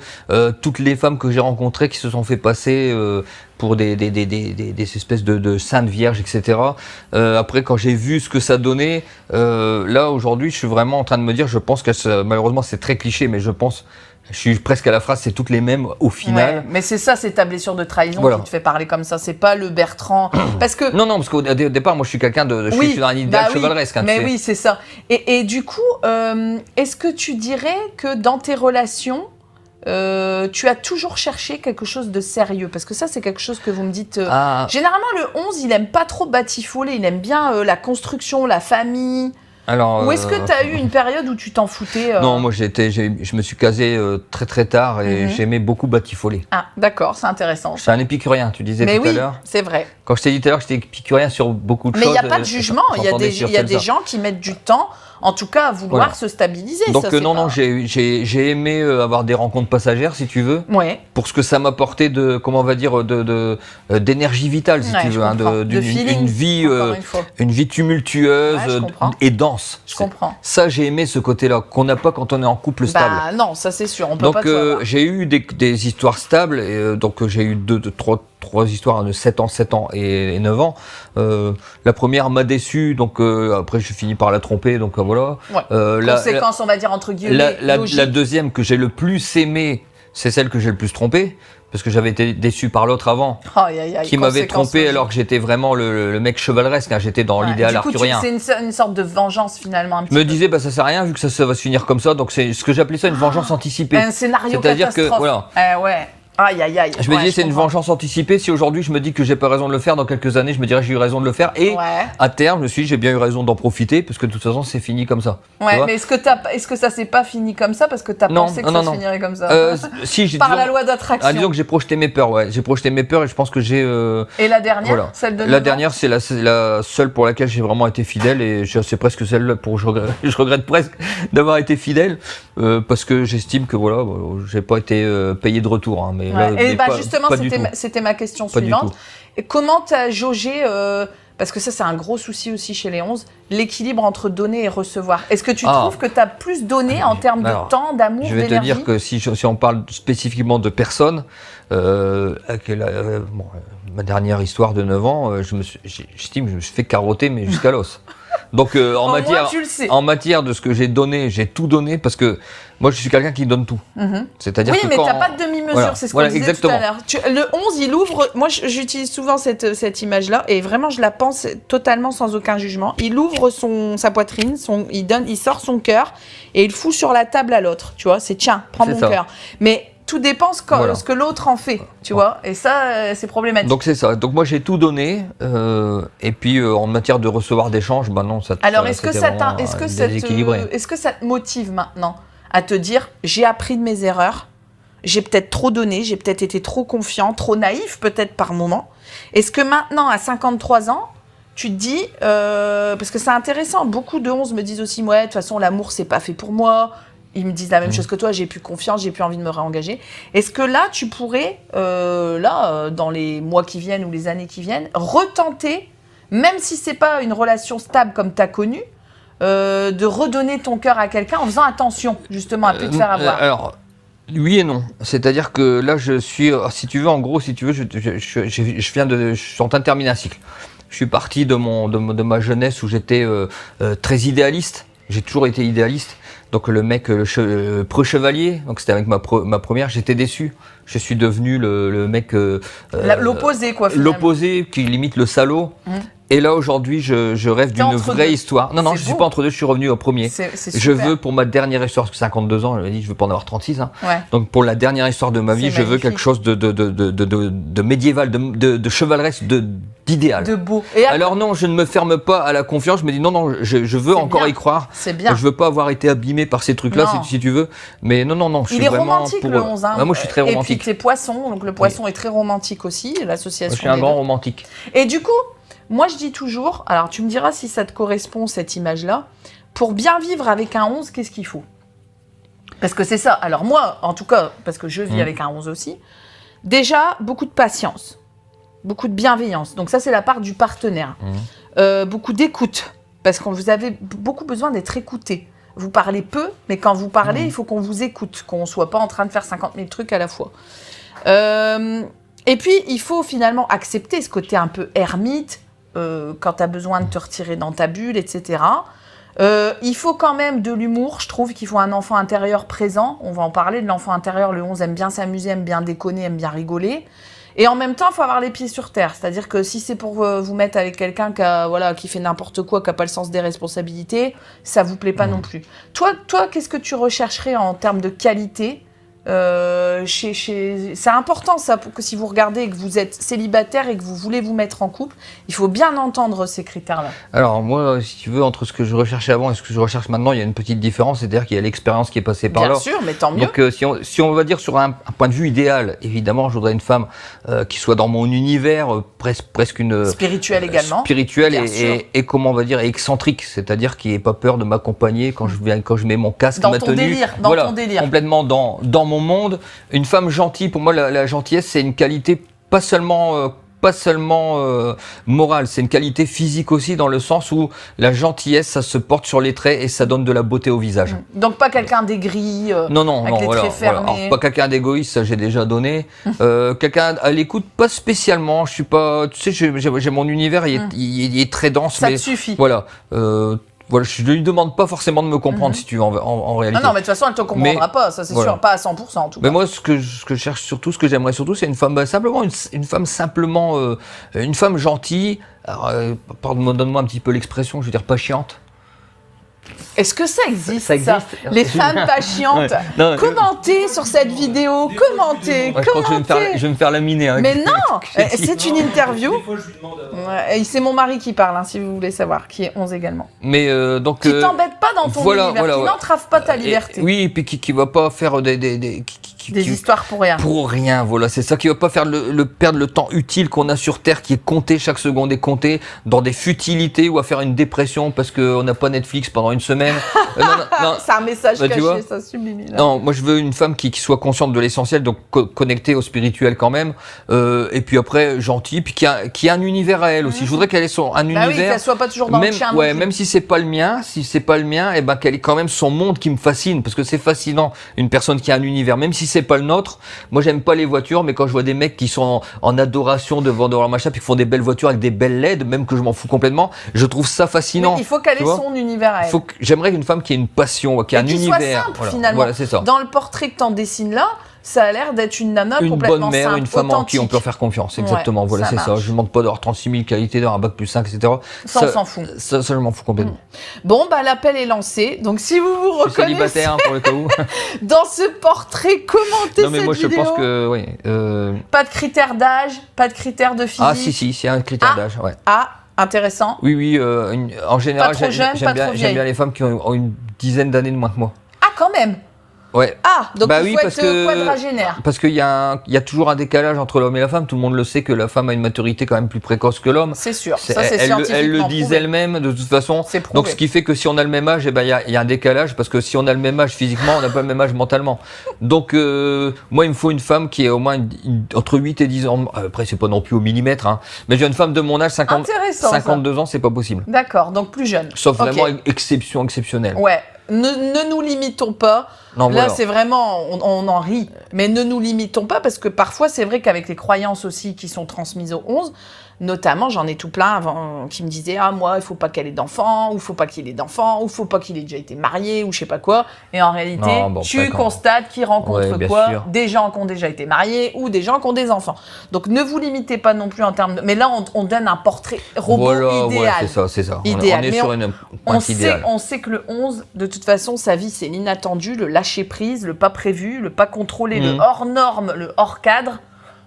toutes les femmes que j'ai rencontrées qui se sont fait passer pour des espèces de saintes vierges, etc. Après, quand j'ai vu ce que ça donnait, là, aujourd'hui, je suis vraiment en train de me dire, je pense que malheureusement, c'est très cliché, mais je suis presque à la phrase, c'est toutes les mêmes au final. Ouais, mais c'est ça, c'est ta blessure de trahison Voilà. qui te fait parler comme ça. C'est pas le Bertrand. Parce que. Non, parce qu'au départ, moi, je suis quelqu'un de. Je suis dans un idéal chevaleresque. Hein, mais oui, c'est ça. Et du coup, est-ce que tu dirais que dans tes relations, tu as toujours cherché quelque chose de sérieux? Parce que ça, c'est quelque chose que vous me dites. Généralement, le 11, il aime pas trop batifoler. Il aime bien la construction, la famille. Alors, Ou est-ce que tu as eu une période où tu t'en foutais Non, moi je me suis casé très très tard et j'aimais beaucoup batifoler. Ah, d'accord, c'est intéressant. Je suis un épicurien, tu disais tout à l'heure. C'est vrai. Quand je t'ai dit tout à l'heure que j'étais épicurien sur beaucoup de Mais choses. il n'y a pas de jugement, il y a des gens qui mettent du temps, en tout cas, à vouloir se stabiliser. Donc ça, non, j'ai aimé avoir des rencontres passagères, si tu veux, pour ce que ça m'apportait de, comment on va dire, d'énergie vitale, si tu veux, hein, une vie tumultueuse et dense. Je comprends. Ça, j'ai aimé ce côté-là, qu'on n'a pas quand on est en couple stable. Bah non, ça c'est sûr, on peut pas tout avoir. Donc j'ai eu des histoires stables, et, donc j'ai eu trois histoires de 7 ans et 9 ans. La première m'a déçu, donc après j'ai fini par la tromper, donc voilà. Conséquence, on va dire entre guillemets, logique. La deuxième que j'ai le plus aimée, c'est celle que j'ai le plus trompée, parce que j'avais été déçu par l'autre avant, qui m'avait trompé logique. Alors que j'étais vraiment le mec chevaleresque, hein, j'étais dans l'idéal arthurien. C'est une sorte de vengeance finalement. Je me disais, ça sert à rien vu que ça va se finir comme ça, donc c'est ce que j'appelais ça une vengeance anticipée. Un scénario C'est-à-dire catastrophe. que, voilà. Ouais. Aïe. Je me disais, c'est une vengeance anticipée. Si aujourd'hui je me dis que j'ai pas raison de le faire, dans quelques années, je me dirais j'ai eu raison de le faire. Et à terme, je me suis dit, j'ai bien eu raison d'en profiter, parce que de toute façon, c'est fini comme ça. Ouais, mais est-ce que ça s'est pas fini comme ça parce que t'as pensé que ça se finirait comme ça Par la loi d'attraction. Disons que j'ai projeté mes peurs, J'ai projeté mes peurs et je pense que j'ai. Et la dernière, celle de 9 ans. La dernière, c'est la seule pour laquelle j'ai vraiment été fidèle et c'est presque celle pour je regrette presque d'avoir été fidèle parce que j'estime que j'ai pas été payé de retour. Hein, mais justement, c'était ma question suivante. Et comment tu as jaugé, parce que ça c'est un gros souci aussi chez les 11, l'équilibre entre donner et recevoir. Est-ce que tu trouves que tu as plus donné en termes de temps, d'amour, d'énergie? Je vais te dire que si on parle spécifiquement de personnes, ma dernière histoire de 9 ans, j'estime que je me suis fait carotter mais jusqu'à l'os. Donc Au moins, tu le sais. en matière de ce que j'ai donné, j'ai tout donné parce que moi je suis quelqu'un qui donne tout. C'est-à-dire Oui, que mais quand... t'as pas de demi-mesure, Voilà. c'est ce qu'on Voilà, disait exactement. tout à l'heure. Le 11, il ouvre, moi j'utilise souvent cette image-là, et vraiment je la pense totalement sans aucun jugement. Il ouvre sa poitrine, il sort son cœur, et il fout sur la table à l'autre, tu vois, c'est tiens, prends C'est mon ça. cœur. Mais tout dépend ce que l'autre en fait, tu vois, et ça c'est problématique. Donc c'est ça. Donc moi j'ai tout donné, et puis en matière de recevoir d'échanges, bah non, ça. Alors c'était vraiment, est-ce que déséquilibré. ça te motive maintenant à te dire j'ai appris de mes erreurs, j'ai peut-être trop donné, j'ai peut-être été trop confiant, trop naïf peut-être par moment. Est-ce que maintenant à 53 ans, tu te dis parce que c'est intéressant, beaucoup de 11 me disent aussi ouais, de toute façon l'amour c'est pas fait pour moi. Ils me disent la même chose que toi, j'ai plus confiance, j'ai plus envie de me réengager. Est-ce que là, tu pourrais, dans les mois qui viennent ou les années qui viennent, retenter, même si c'est pas une relation stable comme tu as connu, de redonner ton cœur à quelqu'un en faisant attention, justement, à plus te faire avoir? Alors, oui et non. C'est-à-dire que là, je suis, si tu veux, en gros, si tu veux, je suis en train de terminer un cycle. Je suis parti de ma jeunesse où j'étais très idéaliste. J'ai toujours été idéaliste. Donc le mec, preux-chevalier, donc c'était avec ma première, j'étais déçu. Je suis devenu le mec... l'opposé, quoi, finalement. L'opposé, qui limite le salaud. Et là, aujourd'hui, je rêve d'une vraie histoire. Non, je ne suis pas entre deux, je suis revenu au premier. C'est Je super. veux, pour ma dernière histoire, parce que 52 ans, je dit, je veux pas en avoir 36. Hein. Ouais. Donc pour la dernière histoire de ma vie, C'est je veux magnifique. quelque chose de médiéval, de chevaleresque, d'idéal. De beau. Et Alors non, je ne me ferme pas à la confiance, je me dis non, je veux C'est encore bien. y croire. C'est bien. Je veux pas avoir été abîmé par ces trucs-là, Non. si tu veux. Mais non, je il suis est vraiment romantique, pour... le 11. Hein. Ouais, moi, je suis très romantique. Et puis, t'es poisson, donc le poisson est très romantique aussi, Moi, l'association je suis un des grand deux. romantique. Et du coup, moi je dis toujours, alors tu me diras si ça te correspond cette image-là, pour bien vivre avec un 11, qu'est-ce qu'il faut? Parce que c'est ça, alors moi en tout cas, parce que je vis avec un 11 aussi, déjà beaucoup de patience, beaucoup de bienveillance, donc ça c'est la part du partenaire, beaucoup d'écoute, parce que vous avez beaucoup besoin d'être écouté. Vous parlez peu, mais quand vous parlez, il faut qu'on vous écoute, qu'on ne soit pas en train de faire 50 000 trucs à la fois. Et puis, il faut finalement accepter ce côté un peu ermite, quand tu as besoin de te retirer dans ta bulle, etc. Il faut quand même de l'humour. Je trouve qu'il faut un enfant intérieur présent. On va en parler de l'enfant intérieur. Le 11 aime bien s'amuser, aime bien déconner, aime bien rigoler. Et en même temps, il faut avoir les pieds sur terre. C'est-à-dire que si c'est pour vous mettre avec quelqu'un qui fait n'importe quoi, qui n'a pas le sens des responsabilités, ça ne vous plaît pas non plus. Toi, qu'est-ce que tu rechercherais en termes de qualité? C'est important ça, pour que si vous regardez et que vous êtes célibataire et que vous voulez vous mettre en couple, il faut bien entendre ces critères-là. Alors moi, si tu veux, entre ce que je recherchais avant et ce que je recherche maintenant, il y a une petite différence, c'est-à-dire qu'il y a l'expérience qui est passée par là. Bien sûr, mais tant mieux. Donc si on va dire sur un point de vue idéal, évidemment, je voudrais une femme qui soit dans mon univers, presque une... Spirituelle également. Spirituelle Bien sûr. et comment on va dire, excentrique, c'est-à-dire qui n'ait pas peur de m'accompagner quand je mets mon casque, Dans ma ton tenue. délire, dans Voilà, ton délire. complètement dans mon monde. Une femme gentille, pour moi, la gentillesse, c'est une qualité pas seulement morale, c'est une qualité physique aussi, dans le sens où la gentillesse, ça se porte sur les traits et ça donne de la beauté au visage. Donc pas quelqu'un d'aigri, Non, avec les voilà, traits voilà. fermés. Alors, pas quelqu'un d'égoïste, ça j'ai déjà donné. Quelqu'un à l'écoute, pas spécialement. Je suis pas, tu sais, j'ai mon univers, il est très dense, Ça mais te suffit. voilà. Voilà, je ne lui demande pas forcément de me comprendre, si tu veux, en réalité. Non, mais de toute façon, elle ne te comprendra pas, ça c'est voilà. sûr, pas à 100% en tout cas. Mais moi, ce que je cherche surtout, ce que j'aimerais surtout, c'est une femme une femme gentille. Alors, donne-moi un petit peu l'expression, je veux dire pas chiante. Est-ce que ça existe, Ça existe. Les femmes pas chiantes. Ouais. Non, Commentez sur cette vidéo, commentez, je crois que je vais me faire laminer. Hein, Mais non, c'est une interview. Des fois, je lui demande. Ouais, et c'est mon mari qui parle, hein, si vous voulez savoir, qui est 11 également. Mais donc. Qui t'embête pas dans ton univers, qui n'entrave pas ta liberté. Oui, et puis qui va pas faire des histoires pour rien. Pour rien, voilà, c'est ça qui va pas faire perdre le temps utile qu'on a sur Terre, qui est compté, chaque seconde est comptée, dans des futilités ou à faire une dépression parce qu'on n'a pas Netflix pendant une semaine. Non. C'est un message Bah, tu vois, caché, ça subliminal. Non, moi je veux une femme qui soit consciente de l'essentiel, donc connectée au spirituel quand même, et puis après gentille, puis qui a un univers à elle aussi. Je voudrais qu'elle ait un Bah univers. oui, qu'elle soit pas toujours dans le chien. Même si c'est pas le mien, mien, et ben qu'elle ait quand même son monde qui me fascine, parce que c'est fascinant, une personne qui a un univers, même si c'est pas le nôtre. Moi, j'aime pas les voitures, mais quand je vois des mecs qui sont en adoration devant leur machin, puis qui font des belles voitures avec des belles LED, même que je m'en fous complètement, je trouve ça fascinant. Mais il faut qu'elle ait son univers à elle. J'aimerais une femme qui ait une passion, qui ait un univers. Soit simple, voilà. finalement. Voilà, c'est ça. Dans le portrait que t'en dessines là, ça a l'air d'être une nana complètement bonne mère, simple, une femme en qui on authentique. peut faire confiance, exactement. Ouais, voilà, c'est ça. Je ne demande pas d'avoir 36 000 qualités, d'avoir un bac plus 5, etc. Ça, on s'en fout. Ça, je m'en fous complètement. Bon, bah l'appel est lancé. Donc si vous vous Je suis reconnaissez célibataire, hein, pour le cas où. dans ce portrait, commentez Non, mais moi, cette je vidéo. pense que, oui. Pas de critères d'âge, pas de critères de physique. Ah, si, c'est un critère d'âge, ouais. Ah, intéressant. Oui, en général, Pas trop jeune, pas trop j'aime vieille. bien les femmes qui ont une dizaine d'années de moins que moi. Ah, quand même. Ouais. Ah, donc Bah il oui, faut parce être que- quadragénaire. Parce qu'il y a toujours un décalage entre l'homme et la femme. Tout le monde le sait que la femme a une maturité quand même plus précoce que l'homme. C'est sûr. C'est- Ça, c'est elle scientifiquement le disent prouvé. elle-même de toute façon. C'est prouvé. Donc ce qui fait que si on a le même âge, eh ben, il y a un décalage parce que si on a le même âge physiquement, on n'a pas le même âge mentalement. Donc moi il me faut une femme qui est au moins entre 8 et 10 ans. Après c'est pas non plus au millimètre, hein. Mais j'ai une femme de mon âge, Intéressant, ça. 52 ans, c'est pas possible. D'accord, donc plus jeune. Sauf Ok. vraiment exceptionnelle. Ouais. Ne nous limitons pas. Non, Là, voilà. c'est vraiment, on en rit. Mais ne nous limitons pas parce que parfois, c'est vrai qu'avec les croyances aussi qui sont transmises au 11, notamment, j'en ai tout plein avant qui me disaient ah moi, il faut pas qu'elle ait d'enfants, ou il faut pas qu'il ait d'enfants, ou il faut pas qu'il ait déjà été marié, ou je sais pas quoi. Et en réalité, Non, bon, tu après, quand- constates qu'ils rencontrent Ouais, bien quoi sûr. des gens qui ont déjà été mariés ou des gens qui ont des enfants. Donc ne vous limitez pas non plus en termes de. Mais là, on donne un portrait robot Voilà, idéal. ouais, c'est ça. Idéal. On est Mais sur une On pointe sait, idéale. on sait que le 11, de toute façon, sa vie, c'est l'inattendu, le lâcher-prise, le pas prévu, le pas contrôlé, le hors-norme, le hors-cadre.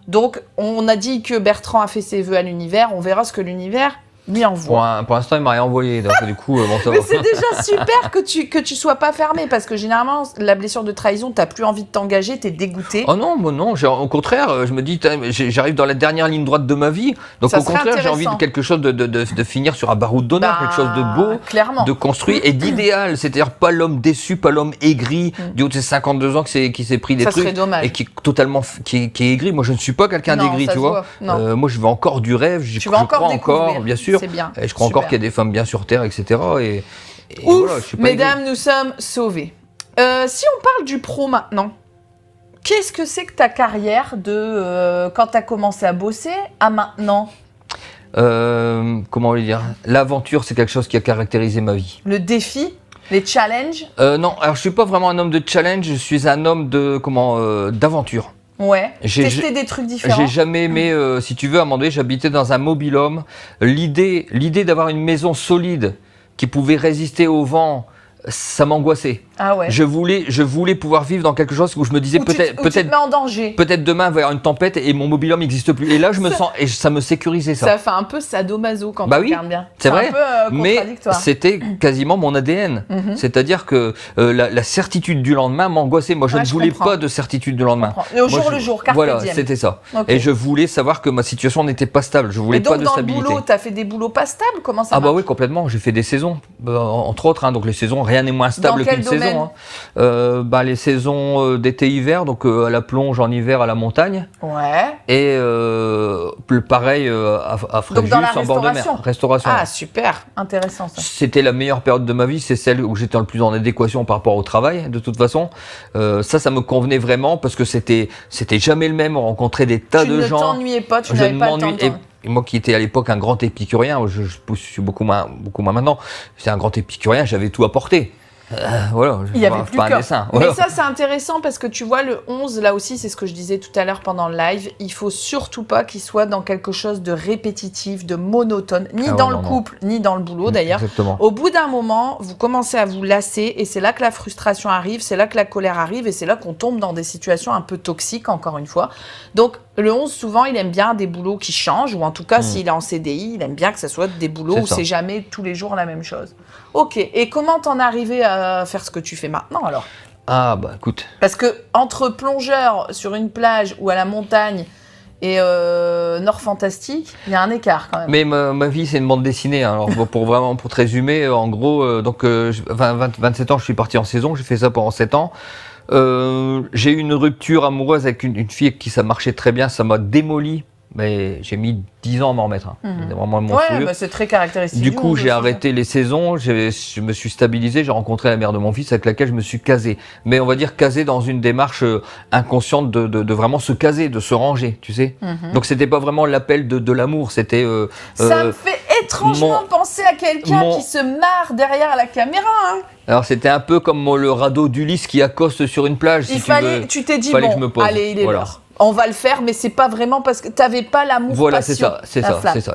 Donc, on a dit que Bertrand a fait ses vœux à l'univers. On verra ce que l'univers lui envoie. Pour l'instant, il m'a rien envoyé. Donc, du coup, bon, ça Mais va. c'est déjà super que tu sois pas fermé, parce que généralement, la blessure de trahison, t'as plus envie de t'engager, t'es dégoûté. Oh non, moi non, au contraire, je me dis, j'arrive dans la dernière ligne droite de ma vie, donc Ça au serait contraire, j'ai envie de intéressant. quelque chose de finir sur un baroud d'honneur, quelque chose de beau, clairement. de construit et d'idéal, c'est-à-dire pas l'homme déçu, pas l'homme aigri, du haut de ses 52 ans qui s'est pris des Ça trucs serait dommage. et qui est totalement qui est aigri. Moi, je ne suis pas quelqu'un Non, d'aigri, ça tu se vois. voit. Non. Moi, je veux encore du rêve, je Tu vas encore crois découvrir. encore, bien sûr. C'est bien. Et je crois encore Super. qu'il y a des femmes bien sur terre, etc. Et Ouf, voilà, je suis pas aigri. mesdames, nous sommes sauvés. Si on parle du pro maintenant, qu'est-ce que c'est que ta carrière de quand tu as commencé à bosser à maintenant? Comment on va dire, l'aventure, c'est quelque chose qui a caractérisé ma vie. Le défi, les challenges? Non, alors je suis pas vraiment un homme de challenge, je suis un homme d'aventure. Ouais. J'ai- Tester des trucs différents. J'ai jamais aimé, si tu veux, à un moment donné, j'habitais dans un mobil-home. L'idée d'avoir une maison solide qui pouvait résister au vent, ça m'angoissait. Ah ouais. Je voulais pouvoir vivre dans quelque chose où je me disais Où tu te mets en danger. peut-être demain il va y avoir une tempête et mon mobil-home n'existe plus. Et là, je me sens, et ça me sécurisait ça. Ça fait un peu sadomaso quand Bah on oui, regarde bien. c'est vrai, un peu mais contradictoire. c'était quasiment mon ADN. C'est-à-dire que la certitude du lendemain m'angoissait. Moi, je Ouais, ne je voulais comprends. pas de certitude du lendemain. Et au Moi, jour le jour, carpe Voilà, diem. c'était ça. Ok. Et je voulais savoir que ma situation n'était pas stable. Je voulais Et donc, pas de dans stabilité. le boulot, t'as fait des boulots pas stables? Comment ça Ah bah marche? oui, complètement. J'ai fait des saisons, entre autres. Donc les saisons, rien n'est moins stable quel qu'une domaine? saison. Les saisons d'été-hiver, donc à la plonge en hiver à la montagne. Ouais. Et pareil à Fréjus, dans la en bord de mer. restauration. Restauration. Ah, super. Intéressant ça. C'était la meilleure période de ma vie, c'est celle où j'étais le plus en adéquation par rapport au travail, de toute façon. Ça me convenait vraiment parce que c'était jamais le même. On rencontrait des tas Tu de ne gens. t'ennuyais pas, tu Je n'avais ne pas le temps m'ennuie. de t'en- Et moi qui étais à l'époque un grand épicurien, je suis beaucoup moins maintenant. C'est un grand épicurien, j'avais tout apporté. Voilà, Il y avait plus pas un qu'un. dessin. Mais Voilà. ça, c'est intéressant parce que tu vois, le 11, là aussi, c'est ce que je disais tout à l'heure pendant le live, il faut surtout pas qu'il soit dans quelque chose de répétitif, de monotone, ni Ah ouais, dans le non, couple, ni dans le boulot d'ailleurs. Exactement. Au bout d'un moment, vous commencez à vous lasser et c'est là que la frustration arrive, c'est là que la colère arrive et c'est là qu'on tombe dans des situations un peu toxiques, encore une fois. Donc, le 11, souvent, il aime bien des boulots qui changent ou en tout cas, s'il est en CDI, il aime bien que ce soit des boulots C'est où ça. c'est jamais tous les jours la même chose. Ok, et comment t'en es arrivé à faire ce que tu fais maintenant alors? Ah bah écoute, Parce que entre plongeur sur une plage ou à la montagne et Nord Fantastique, il y a un écart quand même. mais ma vie c'est une bande dessinée. Hein. Alors pour te résumer, en gros, 27 ans, je suis parti en saison, j'ai fait ça pendant 7 ans. J'ai eu une rupture amoureuse avec une fille avec qui ça marchait très bien, ça m'a démoli mais j'ai mis 10 ans à m'en remettre. C'était vraiment monstrueux. Ouais, bah c'est très caractéristique. Du coup, j'ai arrêté les saisons, je me suis stabilisé, j'ai rencontré la mère de mon fils avec laquelle je me suis casé. Mais on va dire casé dans une démarche inconsciente de vraiment se caser, de se ranger, tu sais. Donc c'était pas vraiment l'appel de l'amour, c'était... ça me fait étrangement penser à quelqu'un qui se marre derrière la caméra. Hein. Alors c'était un peu comme le radeau d'Ulysse qui accoste sur une plage. Tu t'es dit, bon, allez, il est l'heure. On va le faire, mais c'est pas vraiment parce que t'avais pas l'amour. Voilà, c'est ça.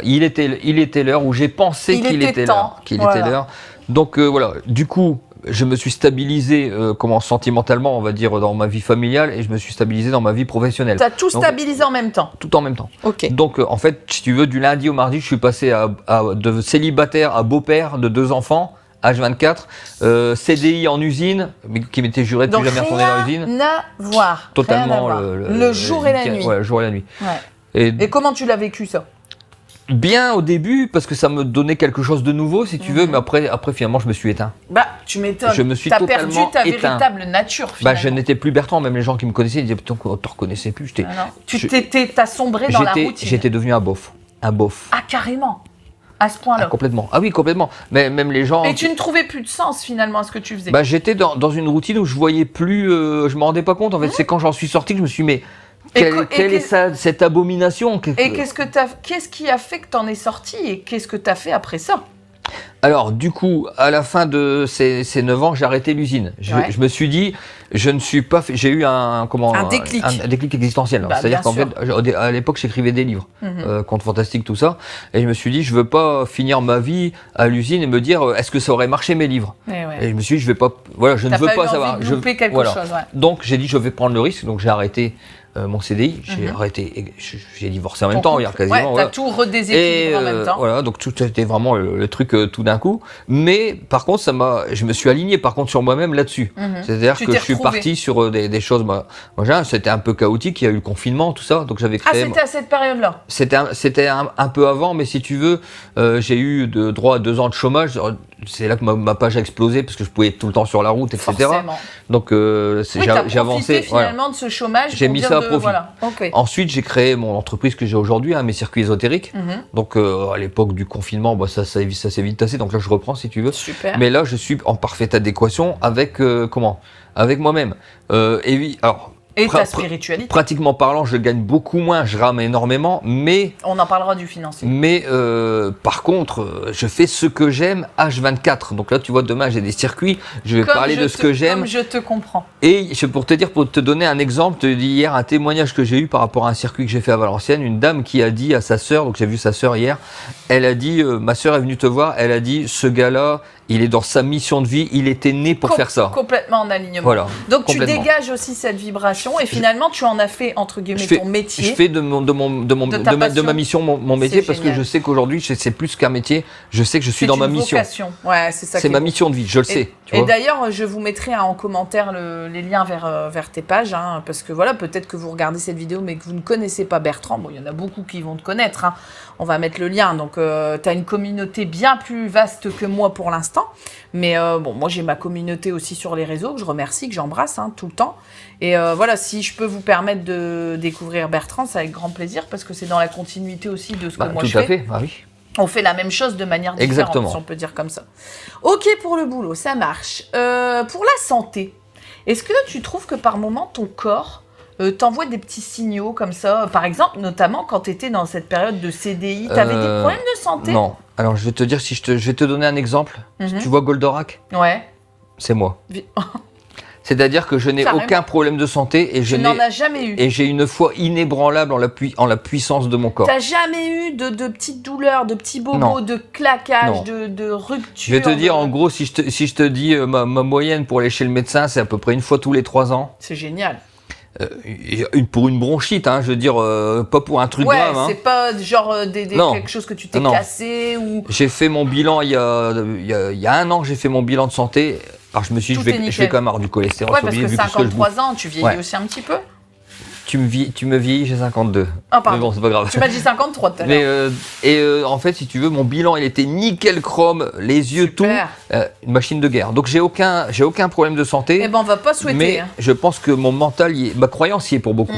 Il était l'heure où j'ai pensé qu'il était l'heure. Donc voilà. Du coup, je me suis stabilisé, sentimentalement, on va dire, dans ma vie familiale, et je me suis stabilisé dans ma vie professionnelle. T'as tout stabilisé en même temps. Tout en même temps. Ok. Donc en fait, si tu veux, du lundi au mardi, je suis passé de célibataire à beau-père de 2 enfants. H24, CDI en usine, qui m'était juré de plus jamais retourner dans l'usine. Rien à voir. Totalement. Le jour et la nuit. Ouais, le jour et la nuit. Ouais. Et comment tu l'as vécu ça? Bien au début, parce que ça me donnait quelque chose de nouveau, si tu veux, mais après finalement, je me suis éteint. Bah, tu m'étonnes. Je me suis T'as totalement perdu ta éteint. véritable nature, finalement. Bah, je n'étais plus Bertrand, même les gens qui me connaissaient, ils disaient, putain, on te reconnaissait plus. T'as sombré dans la routine. J'étais devenu un beauf. Ah, carrément. À ce point-là. Ah, complètement. Ah oui, complètement. Mais même les gens. Et tu ne trouvais plus de sens finalement à ce que tu faisais. Bah, j'étais dans une routine où je voyais plus, je me rendais pas compte. En fait, c'est quand j'en suis sorti que je me suis dit, mais quelle est cette abomination? Et qu'est-ce qui a fait que t'en es sorti et qu'est-ce que t'as fait après ça? Alors, du coup, à la fin de ces 9 ans, j'ai arrêté l'usine. Je me suis dit, je ne suis pas fait. J'ai eu un déclic. Un déclic existentiel. Bah, c'est-à-dire qu'en fait, à l'époque, j'écrivais des livres, contes fantastiques, tout ça. Et je me suis dit, je veux pas finir ma vie à l'usine et me dire, est-ce que ça aurait marché mes livres? Et je me suis dit, je vais pas. Voilà, je ne veux pas savoir. Je veux quelque chose. Ouais. Donc, j'ai dit, je vais prendre le risque. Donc, j'ai arrêté. Mon CDI, j'ai arrêté, j'ai divorcé en même temps, quasiment. T'as tout redéséquilibré en même temps. Voilà, donc tout était vraiment le truc tout d'un coup. Mais par contre, je me suis aligné par contre sur moi-même là-dessus. C'est-à-dire que je suis parti sur des choses. C'était un peu chaotique. Il y a eu le confinement, tout ça, donc j'avais créé. Ah, c'était à cette période-là. C'était un peu avant, mais si tu veux, j'ai eu droit à 2 ans de chômage. C'est là que ma page a explosé parce que je pouvais être tout le temps sur la route, etc. Forcément. Donc j'ai avancé. Finalement de ce chômage. J'ai mis ça à profit. Voilà. Okay. Ensuite, j'ai créé mon entreprise que j'ai aujourd'hui, mes circuits ésotériques. Donc à l'époque du confinement, ça s'est vite tassé. Donc là, je reprends si tu veux. Super. Mais là, je suis en parfaite adéquation avec avec moi-même. Et oui, alors. Et ta spiritualité. Pratiquement parlant, je gagne beaucoup moins, je rame énormément, mais... On en parlera du financier. Mais par contre, je fais ce que j'aime H24. Donc là, tu vois, demain, j'ai des circuits, je vais parler de ce que j'aime. Comme je te comprends. Et pour te donner un exemple, d'hier, un témoignage que j'ai eu par rapport à un circuit que j'ai fait à Valenciennes, une dame qui a dit à sa sœur, donc j'ai vu sa sœur hier, elle a dit, ma sœur est venue te voir, elle a dit, ce gars-là, il est dans sa mission de vie, il était né pour faire ça. Complètement en alignement. Voilà, donc tu dégages aussi cette vibration et finalement tu en as fait entre guillemets ton métier. Je fais de ma mission mon métier parce que je sais qu'aujourd'hui c'est plus qu'un métier, je sais que je suis dans ma mission. Ouais, c'est ça. C'est ma mission de vie, je le sais. Et d'ailleurs, je vous mettrai en commentaire les liens vers tes pages, parce que voilà, peut-être que vous regardez cette vidéo mais que vous ne connaissez pas Bertrand. Bon, il y en a beaucoup qui vont te connaître. On va mettre le lien. Donc, tu as une communauté bien plus vaste que moi pour l'instant. Mais moi, j'ai ma communauté aussi sur les réseaux que je remercie, que j'embrasse tout le temps. Et voilà, si je peux vous permettre de découvrir Bertrand, c'est avec grand plaisir parce que c'est dans la continuité aussi de ce que moi je fais. Tout à fait, oui. On fait la même chose de manière différente, exactement, si on peut dire comme ça. Ok pour le boulot, ça marche. Pour la santé, est-ce que tu trouves que par moment, ton corps t'envoie des petits signaux comme ça? Par exemple, notamment quand tu étais dans cette période de CDI, tu avais des problèmes de santé? Non. Alors, je vais te dire, je vais te donner un exemple. Tu vois Goldorak? Ouais. C'est moi. C'est-à-dire que je n'ai aucun problème de santé et je n'en as jamais eu. Et j'ai une foi inébranlable en la puissance de mon corps. T'as jamais eu de petites douleurs, de petits bobos, de claquages, de ruptures? Je vais te dire, en gros, si je te dis ma moyenne pour aller chez le médecin, c'est à peu près 1 fois tous les 3 ans. C'est génial. Pour une bronchite, je veux dire, pas pour un truc grave. Ouais, c'est pas genre quelque chose que tu t'es cassé ou... J'ai fait mon bilan il y a 1 an, j'ai fait mon bilan de santé. Alors je me suis dit, je vais quand même avoir du cholestérol. Ouais, parce que 53 ans, tu vieillis aussi un petit peu. Tu me vieillis, j'ai 52. Ah, pardon. Mais bon, c'est pas grave. Tu m'as dit 53 tout à l'heure. En fait, si tu veux, mon bilan, il était nickel chrome, les yeux, super, tout. Une machine de guerre. Donc, j'ai aucun problème de santé. Eh ben, on va pas souhaiter. Mais je pense que mon mental, ma croyance y est pour beaucoup.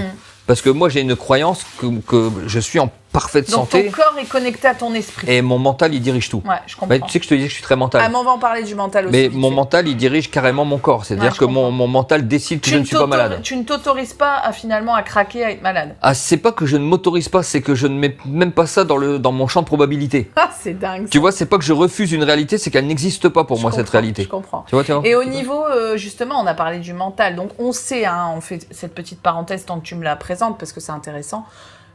Parce que moi, j'ai une croyance que je suis en parfaite Donc santé. ton corps est connecté à ton esprit. Et mon mental, il dirige tout. Ouais, je comprends. Tu sais que je te disais que je suis très mental. Ah, mais on va en parler du mental aussi. Mais vite mon fait. mental, il dirige carrément mon corps. C'est-à-dire Ouais, je que comprends. mon mental décide que je ne suis pas malade. Tu ne t'autorises pas finalement à craquer, à être malade. Ah, c'est pas que je ne m'autorise pas, c'est que je ne mets même pas ça dans mon champ de probabilité. Ah, c'est dingue. Tu vois, c'est pas que je refuse une réalité, c'est qu'elle n'existe pas pour moi, cette réalité. Je comprends. Tu vois. Et au niveau, justement, on a parlé du mental. Donc, on sait, hein, on fait cette petite parenthèse tant que tu me la présentes parce que c'est intéressant.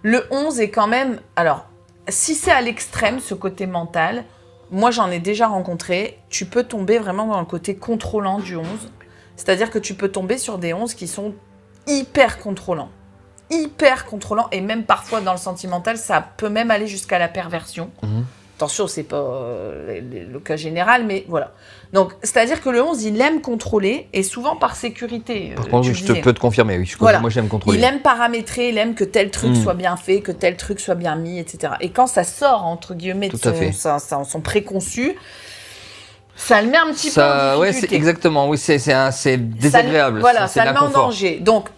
Le 11 est quand même. Alors, si c'est à l'extrême, ce côté mental, moi j'en ai déjà rencontré, tu peux tomber vraiment dans le côté contrôlant du 11. C'est-à-dire que tu peux tomber sur des 11 qui sont hyper contrôlants. Hyper contrôlants. Et même parfois dans le sentimental, ça peut même aller jusqu'à la perversion. Attention, c'est pas le cas général, mais voilà. Donc, c'est-à-dire que le 11, il aime contrôler, et souvent par sécurité. Par contre, peux te confirmer, oui. Voilà. Moi, j'aime contrôler. Il aime paramétrer, il aime que tel truc soit bien fait, que tel truc soit bien mis, etc. Et quand ça sort, entre guillemets, de son préconçu, ça le met un petit peu en difficulté. Ouais, c'est exactement, oui, c'est désagréable. Ça le met en danger. Donc,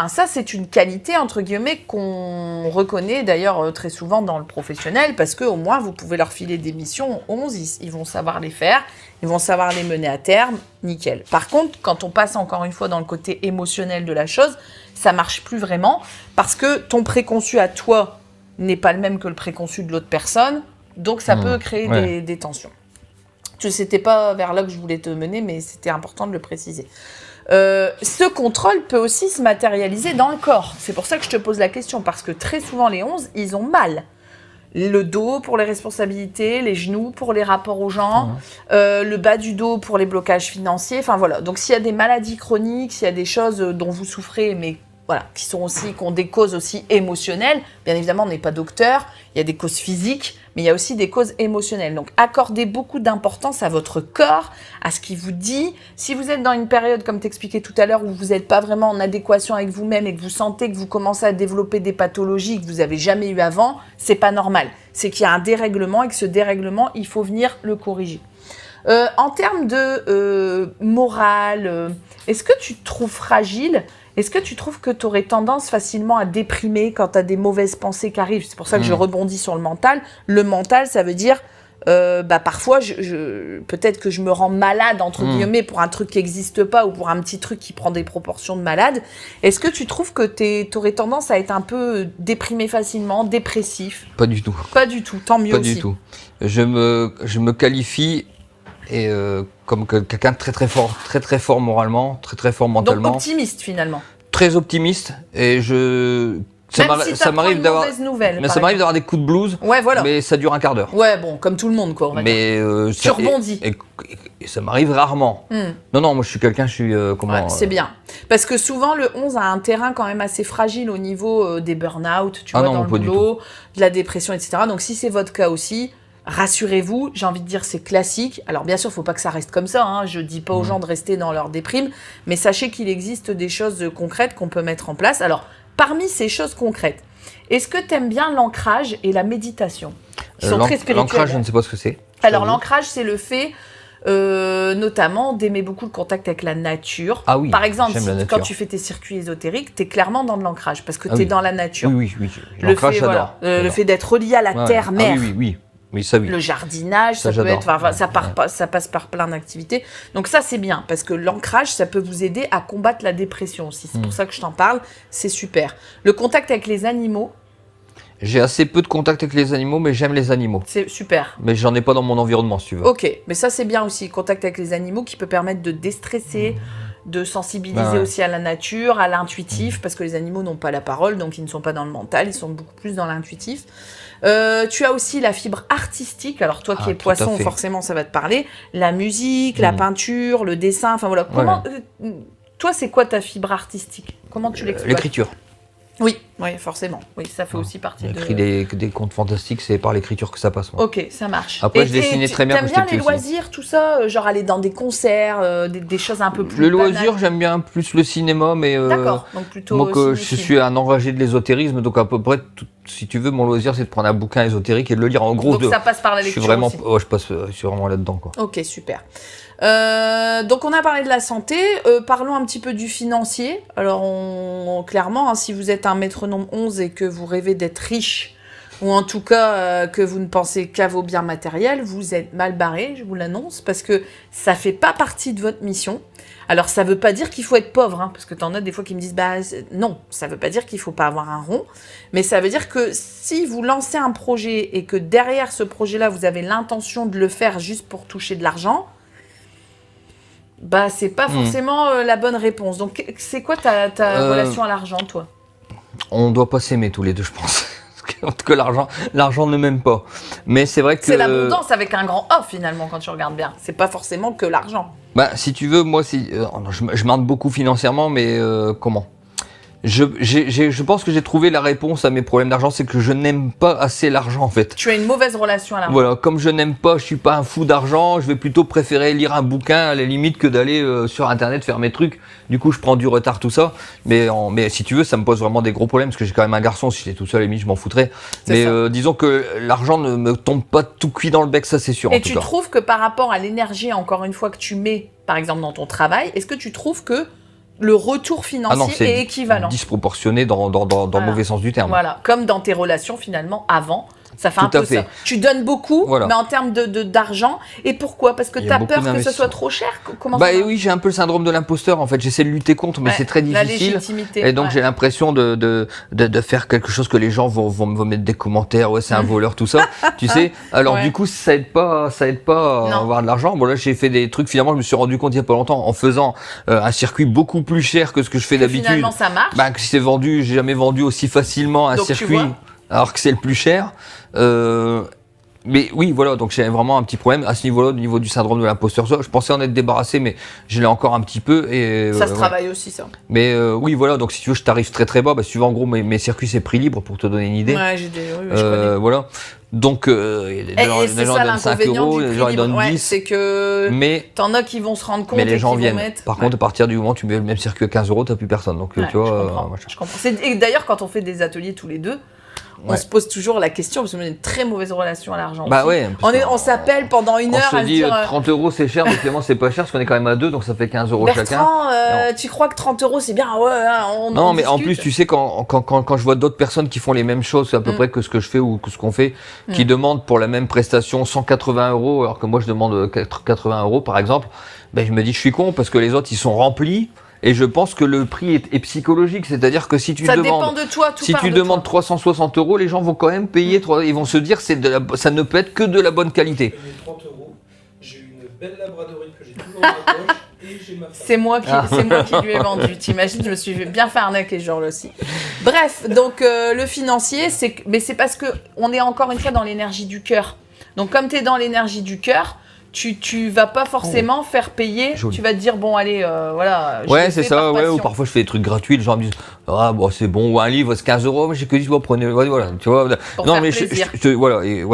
ça, c'est une qualité, entre guillemets, qu'on reconnaît d'ailleurs très souvent dans le professionnel, parce qu'au moins, vous pouvez leur filer des missions 11, ils vont savoir les faire, ils vont savoir les mener à terme, nickel. Par contre, quand on passe encore une fois dans le côté émotionnel de la chose, ça marche plus vraiment, parce que ton préconçu à toi n'est pas le même que le préconçu de l'autre personne, donc ça peut créer des tensions. C'était pas vers là que je voulais te mener, mais c'était important de le préciser. Ce contrôle peut aussi se matérialiser dans le corps. C'est pour ça que je te pose la question, parce que très souvent les 11, ils ont mal. Le dos pour les responsabilités, les genoux pour les rapports aux gens, le bas du dos pour les blocages financiers. Enfin voilà. Donc s'il y a des maladies chroniques, s'il y a des choses dont vous souffrez, mais voilà, qui ont des causes aussi émotionnelles. Bien évidemment, on n'est pas docteur. Il y a des causes physiques, mais il y a aussi des causes émotionnelles. Donc, accordez beaucoup d'importance à votre corps, à ce qu'il vous dit. Si vous êtes dans une période, comme t'expliquais tout à l'heure, où vous n'êtes pas vraiment en adéquation avec vous-même et que vous sentez que vous commencez à développer des pathologies que vous n'avez jamais eues avant, c'est pas normal. C'est qu'il y a un dérèglement et que ce dérèglement, il faut venir le corriger. En termes de morale, est-ce que tu te trouves fragile ? Est-ce que tu trouves que tu aurais tendance facilement à déprimer quand tu as des mauvaises pensées qui arrivent ? C'est pour ça que je rebondis sur le mental. Le mental, ça veut dire, parfois, peut-être que je me rends malade, entre guillemets, pour un truc qui n'existe pas ou pour un petit truc qui prend des proportions de malade. Est-ce que tu trouves que tu aurais tendance à être un peu déprimé facilement, dépressif ? Pas du tout. Pas du tout, tant mieux aussi. Pas du tout. Je me qualifie comme quelqu'un de très très fort moralement, très très fort mentalement. Donc optimiste finalement. Très optimiste et ça m'arrive d'avoir des coups de blues. Ouais, voilà. Mais ça dure un quart d'heure. Ouais, bon, comme tout le monde quoi. On va dire. Tu rebondis. Et ça m'arrive rarement. Non, moi je suis quelqu'un, c'est bien. Parce que souvent le 11 a un terrain quand même assez fragile au niveau des burn-out, tu vois, dans le boulot, de la dépression, etc. Donc si c'est votre cas aussi, rassurez-vous, j'ai envie de dire c'est classique. Alors bien sûr, il ne faut pas que ça reste comme ça, hein. Je ne dis pas aux gens de rester dans leur déprime, mais sachez qu'il existe des choses concrètes qu'on peut mettre en place. Alors, parmi ces choses concrètes, est-ce que tu aimes bien l'ancrage et la méditation ? Ils sont très spirituels. L'ancrage, je ne sais pas ce que c'est. Alors l'ancrage, c'est le fait... notamment d'aimer beaucoup le contact avec la nature. Ah oui, par exemple, quand tu fais tes circuits ésotériques, tu es clairement dans de l'ancrage parce que tu es dans la nature. Oui. L'ancrage, j'adore. Le fait d'être relié à la terre-mère. Oui, ça oui. Le jardinage, ça peut être, ça passe par plein d'activités. Donc ça, c'est bien parce que l'ancrage, ça peut vous aider à combattre la dépression aussi. C'est pour ça que je t'en parle. C'est super. Le contact avec les animaux. J'ai assez peu de contact avec les animaux, mais j'aime les animaux. C'est super. Mais j'en ai pas dans mon environnement, si tu veux. Ok, mais ça c'est bien aussi, contact avec les animaux qui peut permettre de déstresser, de sensibiliser aussi à la nature, à l'intuitif, parce que les animaux n'ont pas la parole, donc ils ne sont pas dans le mental, ils sont beaucoup plus dans l'intuitif. Tu as aussi la fibre artistique, alors toi qui es poisson, forcément ça va te parler, la musique, la peinture, le dessin, enfin voilà. Toi c'est quoi ta fibre artistique ? Comment tu l'exploites ? L'écriture. Oui. Oui, forcément. Oui, ça fait aussi partie de... J'écris des contes fantastiques, c'est par l'écriture que ça passe. Moi. Ok, ça marche. Après, je dessinais très bien quand j'étais petit. T'aimes bien les aussi. loisirs, tout ça, genre aller dans des concerts, des choses un peu plus Le loisir, banales. j'aime bien plus le cinéma, mais D'accord, donc plutôt moi, je cinéphile. suis un enragé de l'ésotérisme, donc à peu près, si tu veux, mon loisir, c'est de prendre un bouquin ésotérique et de le lire. En gros, Donc ça passe par la je suis lecture vraiment, aussi. je suis vraiment là-dedans, quoi. Ok, super. Donc on a parlé de la santé, parlons un petit peu du financier. Alors clairement, hein, si vous êtes un métronome 11 et que vous rêvez d'être riche, ou en tout cas que vous ne pensez qu'à vos biens matériels, vous êtes mal barré, je vous l'annonce, parce que ça fait pas partie de votre mission. Alors ça veut pas dire qu'il faut être pauvre, hein, parce que t'en as des fois qui me disent non, ça veut pas dire qu'il faut pas avoir un rond, mais ça veut dire que si vous lancez un projet et que derrière ce projet-là vous avez l'intention de le faire juste pour toucher de l'argent, c'est pas forcément la bonne réponse. Donc, c'est quoi ta relation à l'argent, toi? On doit pas s'aimer tous les deux, je pense. Parce que l'argent ne m'aime pas. Mais c'est vrai que... C'est l'abondance avec un grand O, finalement, quand tu regardes bien. C'est pas forcément que l'argent. Si tu veux, moi, je m'arde beaucoup financièrement, mais comment ? Je pense que j'ai trouvé la réponse à mes problèmes d'argent, c'est que je n'aime pas assez l'argent en fait. Tu as une mauvaise relation à l'argent. Voilà, comme je n'aime pas, je suis pas un fou d'argent, je vais plutôt préférer lire un bouquin à la limite que d'aller sur internet faire mes trucs. Du coup, je prends du retard tout ça. Mais si tu veux, ça me pose vraiment des gros problèmes parce que j'ai quand même un garçon. Si j'étais tout seul, à la limite, je m'en foutrais. Mais disons que l'argent ne me tombe pas tout cuit dans le bec, ça c'est sûr. Et tu trouves que par rapport à l'énergie, encore une fois, que tu mets, par exemple, dans ton travail, est-ce que tu trouves que le retour financier est équivalent? Disproportionné dans le mauvais sens du terme. Voilà, comme dans tes relations finalement avant. Ça fait un peu ça. Tu donnes beaucoup, mais en termes d'argent. Et pourquoi? Parce que tu as peur que ce soit trop cher? Comment ça oui, j'ai un peu le syndrome de l'imposteur. En fait, j'essaie de lutter contre, mais c'est très difficile. Et donc, j'ai l'impression de faire quelque chose que les gens vont me mettre des commentaires. Ouais, c'est un voleur, tout ça. Tu sais. Alors, du coup, ça aide pas à avoir de l'argent. Bon, là, j'ai fait des trucs. Finalement, je me suis rendu compte il y a pas longtemps en faisant un circuit beaucoup plus cher que ce que je fais d'habitude. Finalement, ça marche. Que c'est vendu, j'ai jamais vendu aussi facilement un circuit. Alors que c'est le plus cher. Mais oui, voilà, donc j'ai vraiment un petit problème à ce niveau-là, au niveau du syndrome de l'imposteur. Je pensais en être débarrassé, mais je l'ai encore un petit peu. Et, ça se travaille aussi, ça. Mais oui, voilà, donc si tu veux, je t'arrive très très bas. Si tu veux, en gros, mes circuits, c'est prix libre pour te donner une idée. Ouais, je connais. Voilà. Donc, les gens donnent 5 €, les gens ils donnent 10. C'est que t'en as qui vont se rendre compte mais les gens viennent. Mettre... Par contre, à partir du moment où tu mets le même circuit à 15 €, t'as plus personne. Donc, tu vois. Je comprends. Et d'ailleurs, quand on fait des ateliers tous les deux, on se pose toujours la question, parce qu'on a une très mauvaise relation à l'argent. On s'appelle pendant une heure à se dire... 30 € c'est cher, mais finalement c'est pas cher, parce qu'on est quand même à deux, donc ça fait 15 € chacun. Tu crois que 30 € c'est bien? Non, mais en plus, tu sais, quand je vois d'autres personnes qui font les mêmes choses, à peu près que ce que je fais ou que ce qu'on fait, qui demandent pour la même prestation 180 €, alors que moi je demande 80 € par exemple, je me dis je suis con, parce que les autres ils sont remplis. Et je pense que le prix est psychologique, c'est-à-dire que si tu demandes 360 €, les gens vont quand même payer, ils vont se dire ça ne peut être que de la bonne qualité. J'ai 30 €, j'ai une belle labradorite que j'ai toujours dans ma poche et j'ai ma femme. C'est moi qui lui ai vendu. T'imagines, je me suis bien fait arnaquer ce genre-là aussi. Bref, donc le financier, mais c'est parce que on est encore une fois dans l'énergie du cœur. Donc comme tu es dans l'énergie du cœur, tu vas pas forcément faire payer. Tu vas te dire bon allez voilà. Ouais, c'est ça. Ouais, ou parfois je fais des trucs gratuits. Les gens me disent c'est bon, ou un livre c'est 15 €, mais j'ai que dit prenez voilà, tu vois. Pour faire plaisir. Voilà, et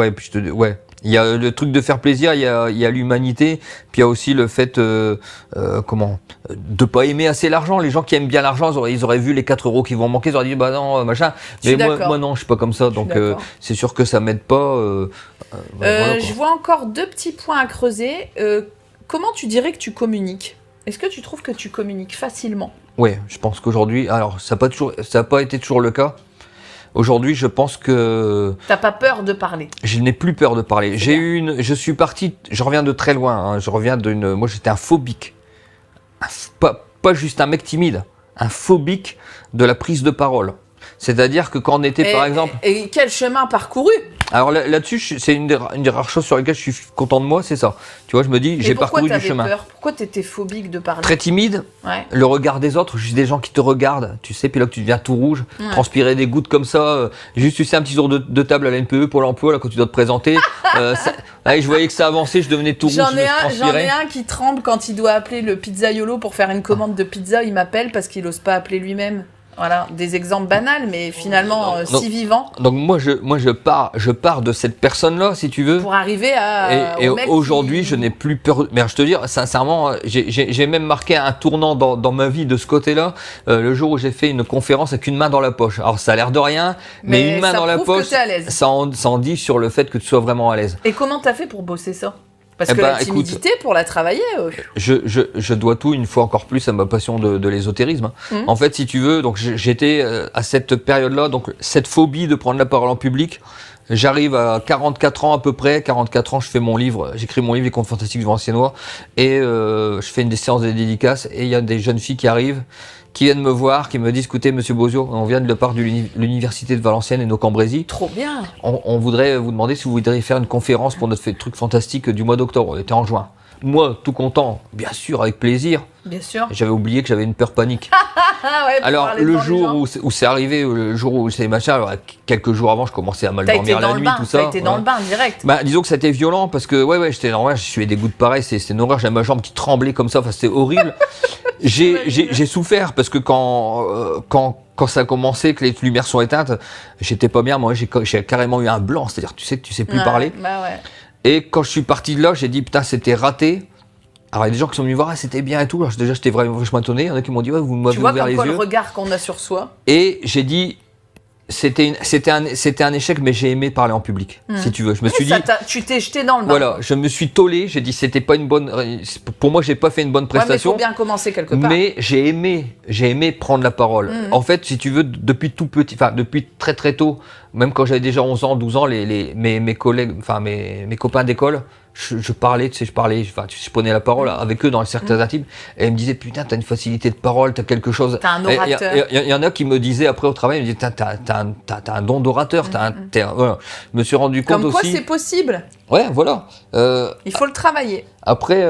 il y a le truc de faire plaisir, il y a l'humanité, puis il y a aussi le fait de pas aimer assez l'argent. Les gens qui aiment bien l'argent, ils auraient vu les 4 € qui vont manquer, ils auraient dit non, machin. Mais moi non, je suis pas comme ça, donc c'est sûr que ça m'aide pas. Je vois encore 2 petits points à creuser. Comment tu dirais que tu communiques? Est-ce que tu trouves que tu communiques facilement? Oui, je pense qu'aujourd'hui, alors ça n'a pas été toujours le cas. Aujourd'hui, je pense que... T'as pas peur de parler? Je n'ai plus peur de parler. Je suis parti, je reviens de très loin, hein, moi j'étais un phobique. Pas juste un mec timide, un phobique de la prise de parole. C'est-à-dire que quand on était, par exemple... Et quel chemin parcouru? Alors là-dessus, c'est une des rares choses sur lesquelles je suis content de moi, c'est ça. Tu vois, je me dis, j'ai parcouru du chemin. Pourquoi tu étais phobique de parler? Très timide, le regard des autres, juste des gens qui te regardent, tu sais, puis là que tu deviens tout rouge, transpirer des gouttes comme ça, juste tu sais un petit tour de table à la NPE pour l'emploi, là quand tu dois te présenter. Je voyais que ça avançait, je devenais tout rouge, J'en ai un qui tremble quand il doit appeler le pizzaiolo pour faire une commande de pizza, il m'appelle parce qu'il n'ose pas appeler lui-même. Voilà, des exemples banals, mais finalement si vivants. Donc moi je pars de cette personne-là, si tu veux. Pour arriver à... Et aujourd'hui, je n'ai plus peur. Mais je te dis, sincèrement, j'ai même marqué un tournant dans ma vie de ce côté-là, le jour où j'ai fait une conférence avec une main dans la poche. Alors ça a l'air de rien, mais une main dans la poche, ça en dit sur le fait que tu sois vraiment à l'aise. Et comment t'as fait pour bosser ça ? Parce que la timidité, pour la travailler... Je dois tout, une fois encore plus, à ma passion de l'ésotérisme. En fait, si tu veux, donc j'étais à cette période-là, donc cette phobie de prendre la parole en public. J'arrive à 44 ans à peu près, 44 ans, je fais mon livre, j'écris mon livre Les Contes Fantastiques du Valenciennois, et je fais une séance de dédicaces, et il y a des jeunes filles qui arrivent, qui viennent me voir, qui me disent, écoutez, monsieur Bozio, on vient de la part de l'université de Valenciennes et nos Cambrésis. Trop bien. On voudrait vous demander si vous voudriez faire une conférence pour notre truc fantastique du mois d'octobre. On était en juin. Moi, tout content, bien sûr, avec plaisir. Bien sûr. J'avais oublié que j'avais une peur panique. Ouais, alors, le jour où c'est arrivé, le jour où c'est machin, alors, quelques jours avant, je commençais à mal dormir la nuit, tout ça. T'as été dans le bain direct. Bah, disons que c'était violent parce que, j'étais normal, je suis des gouttes pareilles, c'est une horreur, j'avais ma jambe qui tremblait comme ça, enfin, c'était horrible. J'ai souffert parce que quand ça a commencé, que les lumières sont éteintes, j'étais pas bien. Moi, j'ai carrément eu un blanc, c'est-à-dire tu sais plus parler. Bah ouais. Et quand je suis parti de là, j'ai dit putain, c'était raté. Alors il y a des gens qui sont venus voir, c'était bien et tout. Alors déjà, j'étais vraiment vachement étonné. Il y en a qui m'ont dit vous m'avez ouvert les yeux. Tu vois le regard qu'on a sur soi. Et j'ai dit c'était un échec, mais j'ai aimé parler en public, si tu veux. Je me suis dit, tu t'es jeté dans le bain. Voilà, je me suis tollé. J'ai dit c'était pas une bonne. Pour moi, j'ai pas fait une bonne prestation. Ouais, mais faut bien commencer quelque part. Mais j'ai aimé prendre la parole. En fait, si tu veux, depuis tout petit, enfin depuis très très tôt, même quand j'avais déjà 11 ans, 12 ans, mes collègues, enfin mes copains d'école, je parlais, je prenais la parole avec eux dans le cercle intime, et ils me disaient putain, t'as une facilité de parole, t'as quelque chose. T'as un orateur. Il y en a qui me disaient après au travail, ils me disaient t'as un don d'orateur, voilà. Je me suis rendu compte aussi. Comme quoi c'est possible. Ouais, voilà. Il faut le travailler. Après.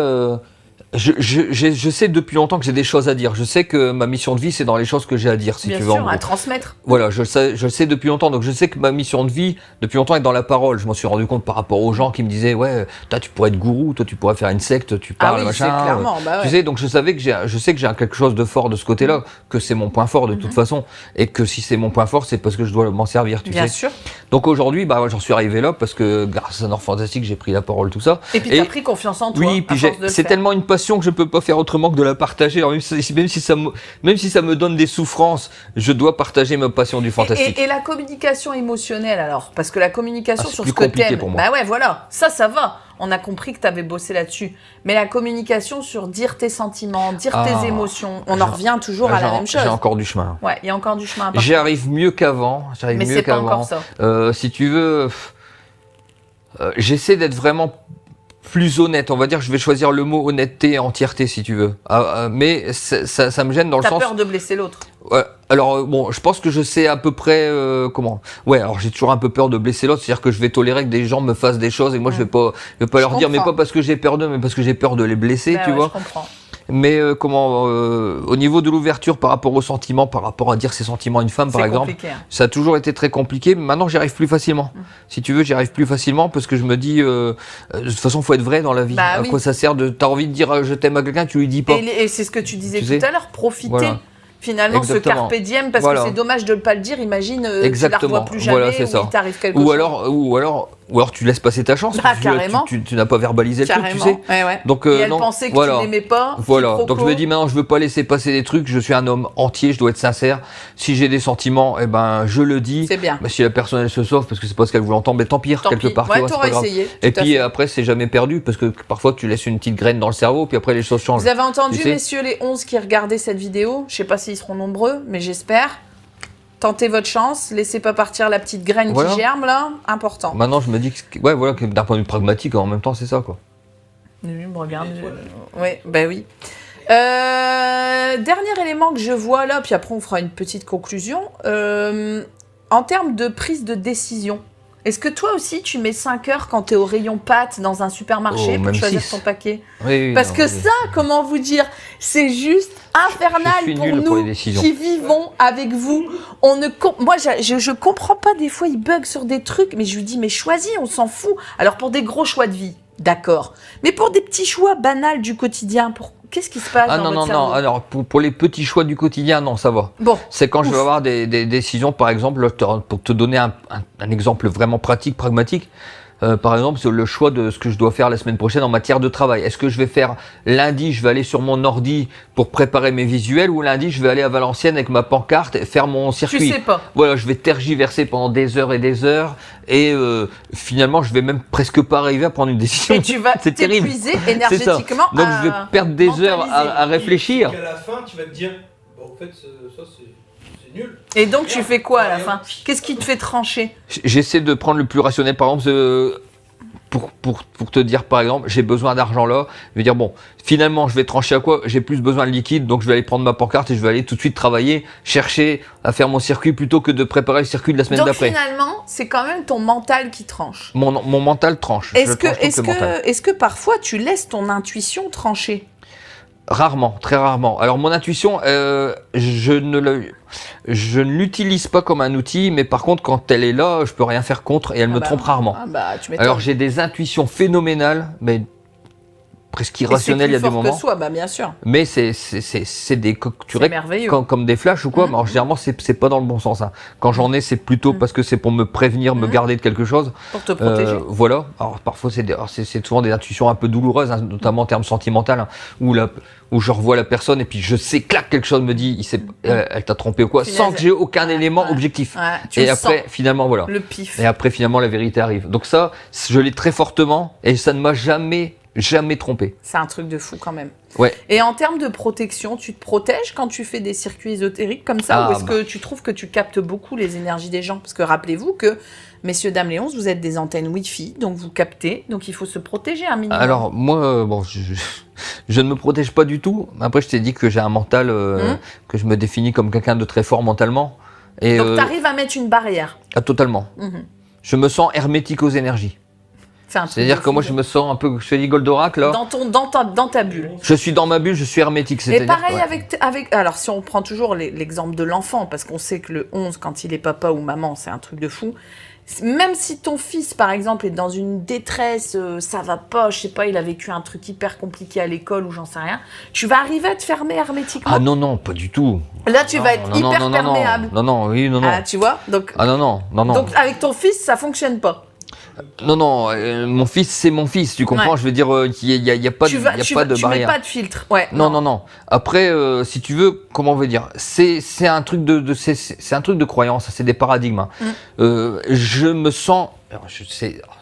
Je sais depuis longtemps que j'ai des choses à dire. Je sais que ma mission de vie, c'est dans les choses que j'ai à dire, si bien tu veux. Bien sûr, à transmettre. Voilà, je le sais depuis longtemps. Donc je sais que ma mission de vie, depuis longtemps, est dans la parole. Je m'en suis rendu compte par rapport aux gens qui me disaient, ouais, toi tu pourrais être gourou, toi tu pourrais faire une secte, tu parles, machin. C'est clairement, bah ouais. Tu sais, donc je sais que j'ai quelque chose de fort de ce côté-là, que c'est mon point fort de toute façon, et que si c'est mon point fort, c'est parce que je dois m'en servir, tu sais. Bien sûr. Donc aujourd'hui, j'en suis arrivé là parce que grâce à Nord Fantastique, j'ai pris la parole, tout ça. Et puis t'as pris confiance en toi. Oui, puis c'est tellement une passion que je peux pas faire autrement que de la partager. Alors, même si ça me donne des souffrances, je dois partager ma passion du fantastique. Et la communication émotionnelle alors, parce que la communication sur ce que t'aimes, bah ouais, voilà, ça va. On a compris que tu avais bossé là-dessus. Mais la communication sur dire tes sentiments, dire tes émotions, on en revient toujours à la même chose. J'ai encore du chemin. Ouais, il y a encore du chemin. J'y arrive mieux qu'avant. Mais c'est pas encore ça. Si tu veux, j'essaie d'être vraiment plus honnête, on va dire, je vais choisir le mot honnêteté et entièreté si tu veux. Mais ça me gêne dans le sens... T'as peur de blesser l'autre. Ouais, alors bon, je pense que je sais à peu près comment. Ouais, alors j'ai toujours un peu peur de blesser l'autre, c'est-à-dire que je vais tolérer que des gens me fassent des choses et moi je vais pas leur dire, mais pas parce que j'ai peur d'eux, mais parce que j'ai peur de les blesser, tu vois. Je comprends. Mais au niveau de l'ouverture par rapport aux sentiments, par rapport à dire ses sentiments à une femme par exemple, ça a toujours été très compliqué. Mais maintenant j'y arrive plus facilement. Si tu veux, j'y arrive plus facilement parce que je me dis, de toute façon, faut être vrai dans la vie. À quoi ça sert t'as envie de dire je t'aime à quelqu'un, tu lui dis pas. Et c'est ce que tu disais tout à l'heure, profiter. Voilà. Finalement, exactement. Ce carpe diem, parce que c'est dommage de ne pas le dire. Imagine, tu la revois plus jamais, ou il t'arrive quelque chose. Ou alors tu laisses passer ta chance, carrément. Tu n'as pas verbalisé le truc, tu sais. Ouais. Donc, et elle pensait que tu l'aimais pas. Voilà, donc je me dis maintenant je veux pas laisser passer des trucs, je suis un homme entier, je dois être sincère. Si j'ai des sentiments, je le dis. C'est bien. Si la personne elle se sauve parce que c'est pas ce qu'elle voulait entendre, tant pis, quelque part. Ouais, t'aurais essayé. Et puis après c'est jamais perdu parce que parfois tu laisses une petite graine dans le cerveau, puis après les choses changent. Vous avez entendu, messieurs les 11 qui regardaient cette vidéo, je sais pas s'ils seront nombreux, mais j'espère. Tentez votre chance, laissez pas partir la petite graine qui germe là, important. Maintenant je me dis que d'un point de vue pragmatique, en même temps c'est ça quoi. Oui, me regarde. Oui. Dernier élément que je vois là, puis après on fera une petite conclusion. En termes de prise de décision, est-ce que toi aussi tu mets 5 heures quand tu es au rayon pâtes dans un supermarché pour choisir ton paquet ? Oui, parce que ça, comment vous dire, c'est juste infernal pour nous qui vivons avec vous. Moi, je comprends pas, des fois, il bug sur des trucs, mais je lui dis, mais choisis, on s'en fout. Alors, pour des gros choix de vie, D'accord. Mais pour des petits choix banals du quotidien, qu'est-ce qui se passe Ah dans non, votre non, cerveau? non. Alors, pour les petits choix du quotidien, non, ça va. Bon. C'est quand je Ouf. vais avoir des décisions, par exemple, pour te donner un exemple vraiment pratique, pragmatique. Par exemple, sur le choix de ce que je dois faire la semaine prochaine en matière de travail. Est-ce que je vais faire lundi, je vais aller sur mon ordi pour préparer mes visuels, ou lundi, je vais aller à Valenciennes avec ma pancarte et faire mon circuit? Tu sais pas. Voilà, je vais tergiverser pendant des heures et finalement, je vais même presque pas arriver à prendre une décision. Et tu vas C'est terrible. t'épuiser énergétiquement. Donc, je vais perdre des heures à réfléchir. Et à la fin, tu vas te dire, bon, en fait, ça c'est nul. Et donc, tu fais quoi à la fin? Qu'est-ce qui te fait trancher? J'essaie de prendre le plus rationnel. Par exemple, pour te dire, par exemple, j'ai besoin d'argent là. Je vais dire, bon, finalement, je vais trancher à quoi? J'ai plus besoin de liquide, donc je vais aller prendre ma pancarte et je vais aller tout de suite travailler, chercher à faire mon circuit plutôt que de préparer le circuit de la semaine Donc d'après. finalement, c'est quand même ton mental qui tranche. Mon mental tranche. Est-ce que parfois tu laisses ton intuition trancher? Rarement, très rarement. Alors mon intuition, je ne l'utilise pas comme un outil, mais par contre quand elle est là, je peux rien faire contre et elle me trompe rarement. Ah bah, tu m'étonnes. Alors j'ai des intuitions phénoménales, mais presque Et irrationnelles il y a des c'est plus fort moments. que soi, bah bien sûr. Mais c'est des tu C'est merveilleux. comme des flashs ou quoi. Mais alors, généralement c'est pas dans le bon sens. Hein. Quand j'en ai, c'est plutôt parce que c'est pour me prévenir, me garder de quelque chose. Pour te protéger. Voilà. Alors parfois c'est souvent des intuitions un peu douloureuses, hein, notamment en termes sentimentaux, hein, où je revois la personne et puis je sais, clac, quelque chose me dit, elle t'a trompé ou quoi, Punaise. sans que j'ai aucun élément objectif. Ouais, tu Et le après, sens, finalement, voilà. le pif. Et après, finalement, la vérité arrive. Donc ça, je l'ai très fortement et ça ne m'a jamais trompé. C'est un truc de fou quand même. Ouais. Et en termes de protection, tu te protèges quand tu fais des circuits ésotériques comme ça, ou est-ce que tu trouves que tu captes beaucoup les énergies des gens? Parce que rappelez-vous que, messieurs, dames, les 11, vous êtes des antennes Wi-Fi, donc vous captez, donc il faut se protéger un minimum. Alors moi, bon, je ne me protège pas du tout. Après, je t'ai dit que j'ai un mental, que je me définis comme quelqu'un de très fort mentalement. Et, donc tu arrives à mettre une barrière. Totalement. Je me sens hermétique aux énergies. C'est-à-dire que moi, je me sens un peu, je fais des Goldorak là. Dans ta bulle. Je suis dans ma bulle, je suis hermétique. Et pareil avec. Alors, si on prend toujours l'exemple de l'enfant, parce qu'on sait que le 11, quand il est papa ou maman, c'est un truc de fou. Même si ton fils, par exemple, est dans une détresse, ça va pas, je sais pas, il a vécu un truc hyper compliqué à l'école ou j'en sais rien, tu vas arriver à te fermer hermétiquement. Ah non, pas du tout. Là, tu vas être hyper perméable. Non. Ah, tu vois, donc. Ah non. Donc, avec ton fils, ça fonctionne pas. Non, mon fils, c'est mon fils, tu comprends? Ouais. Je veux dire, il y a pas de barrière. Tu mets pas de filtre. Ouais. Non. Après, si tu veux, comment on veut dire? C'est un truc c'est un truc de croyance, c'est des paradigmes. Je me sens, alors,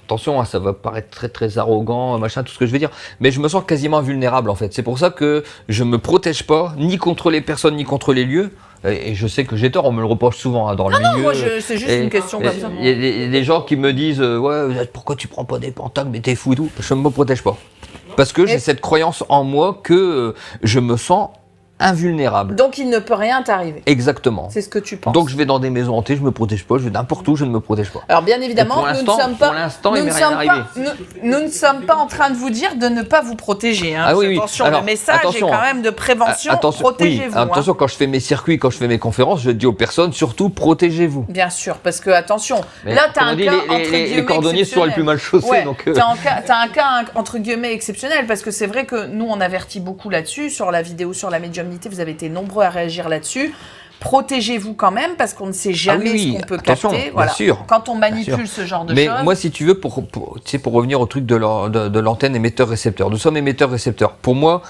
attention, hein, ça va paraître très très arrogant, machin, tout ce que je veux dire, mais je me sens quasiment vulnérable en fait. C'est pour ça que je me protège pas, ni contre les personnes, ni contre les lieux. Et je sais que j'ai tort, on me le reproche souvent hein, dans le milieu. Non, moi c'est juste une question comme ça. Il y a des gens qui me disent ouais, pourquoi tu prends pas des pentacles, mais t'es fou et tout. Je ne me protège pas. Parce que j'ai cette croyance en moi que je me sens invulnérable. Donc il ne peut rien t'arriver. Exactement. C'est ce que tu penses. Donc je vais dans des maisons hantées, je me protège pas, je vais n'importe où, je ne me protège pas. Alors bien évidemment, nous ne sommes pas en train de vous dire de ne pas vous protéger. Hein. Ah oui, attention, alors, le message est quand même de prévention. Protégez-vous. Oui, attention, quand je fais mes circuits, quand je fais mes conférences, je dis aux personnes surtout protégez-vous. Bien sûr, parce que attention, mais là tu as un cas entre guillemets les cordonniers sont les plus mal chaussés. Ouais, donc t'as un cas entre guillemets exceptionnel parce que c'est vrai que nous on avertit beaucoup là-dessus sur la vidéo sur la médiumnité. Vous avez été nombreux à réagir là-dessus. Protégez-vous quand même parce qu'on ne sait jamais ce qu'on peut capter. Voilà. Sûr, quand on manipule ce genre de mais choses. Mais moi, si tu veux, pour revenir au truc de l'antenne émetteur-récepteur, nous sommes émetteurs-récepteurs. Pour moi,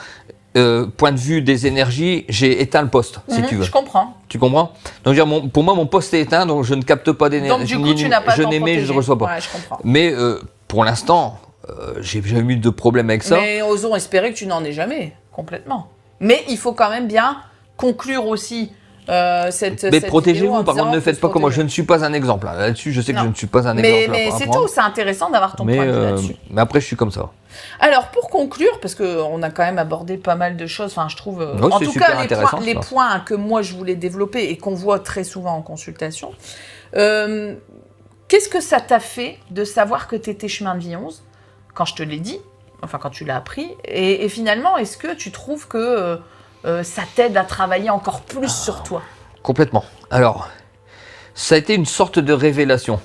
point de vue des énergies, j'ai éteint le poste, si tu veux. Je comprends. Tu comprends? Donc, pour moi, mon poste est éteint, donc je ne capte pas d'énergie. Donc, du coup, tu n'as pas je n'émets, je ne reçois pas. Ouais, je comprends. Mais pour l'instant, j'ai jamais eu de problème avec ça. Mais osons espérer que tu n'en aies jamais, complètement. Mais il faut quand même bien conclure aussi mais protégez-vous, par contre, ne faites pas comme moi. Je ne suis pas un exemple. Là-dessus, je sais que je ne suis pas un exemple. Mais c'est tout, c'est intéressant d'avoir ton point de vue là-dessus. Mais après, je suis comme ça. Alors, pour conclure, parce qu'on a quand même abordé pas mal de choses, enfin, je trouve. Ouais, en tout cas, les points que moi je voulais développer et qu'on voit très souvent en consultation. Qu'est-ce que ça t'a fait de savoir que tu étais chemin de vie 11 quand je te l'ai dit, enfin, quand tu l'as appris, et finalement, est-ce que tu trouves que ça t'aide à travailler encore plus sur toi? Complètement. Alors, ça a été une sorte de révélation,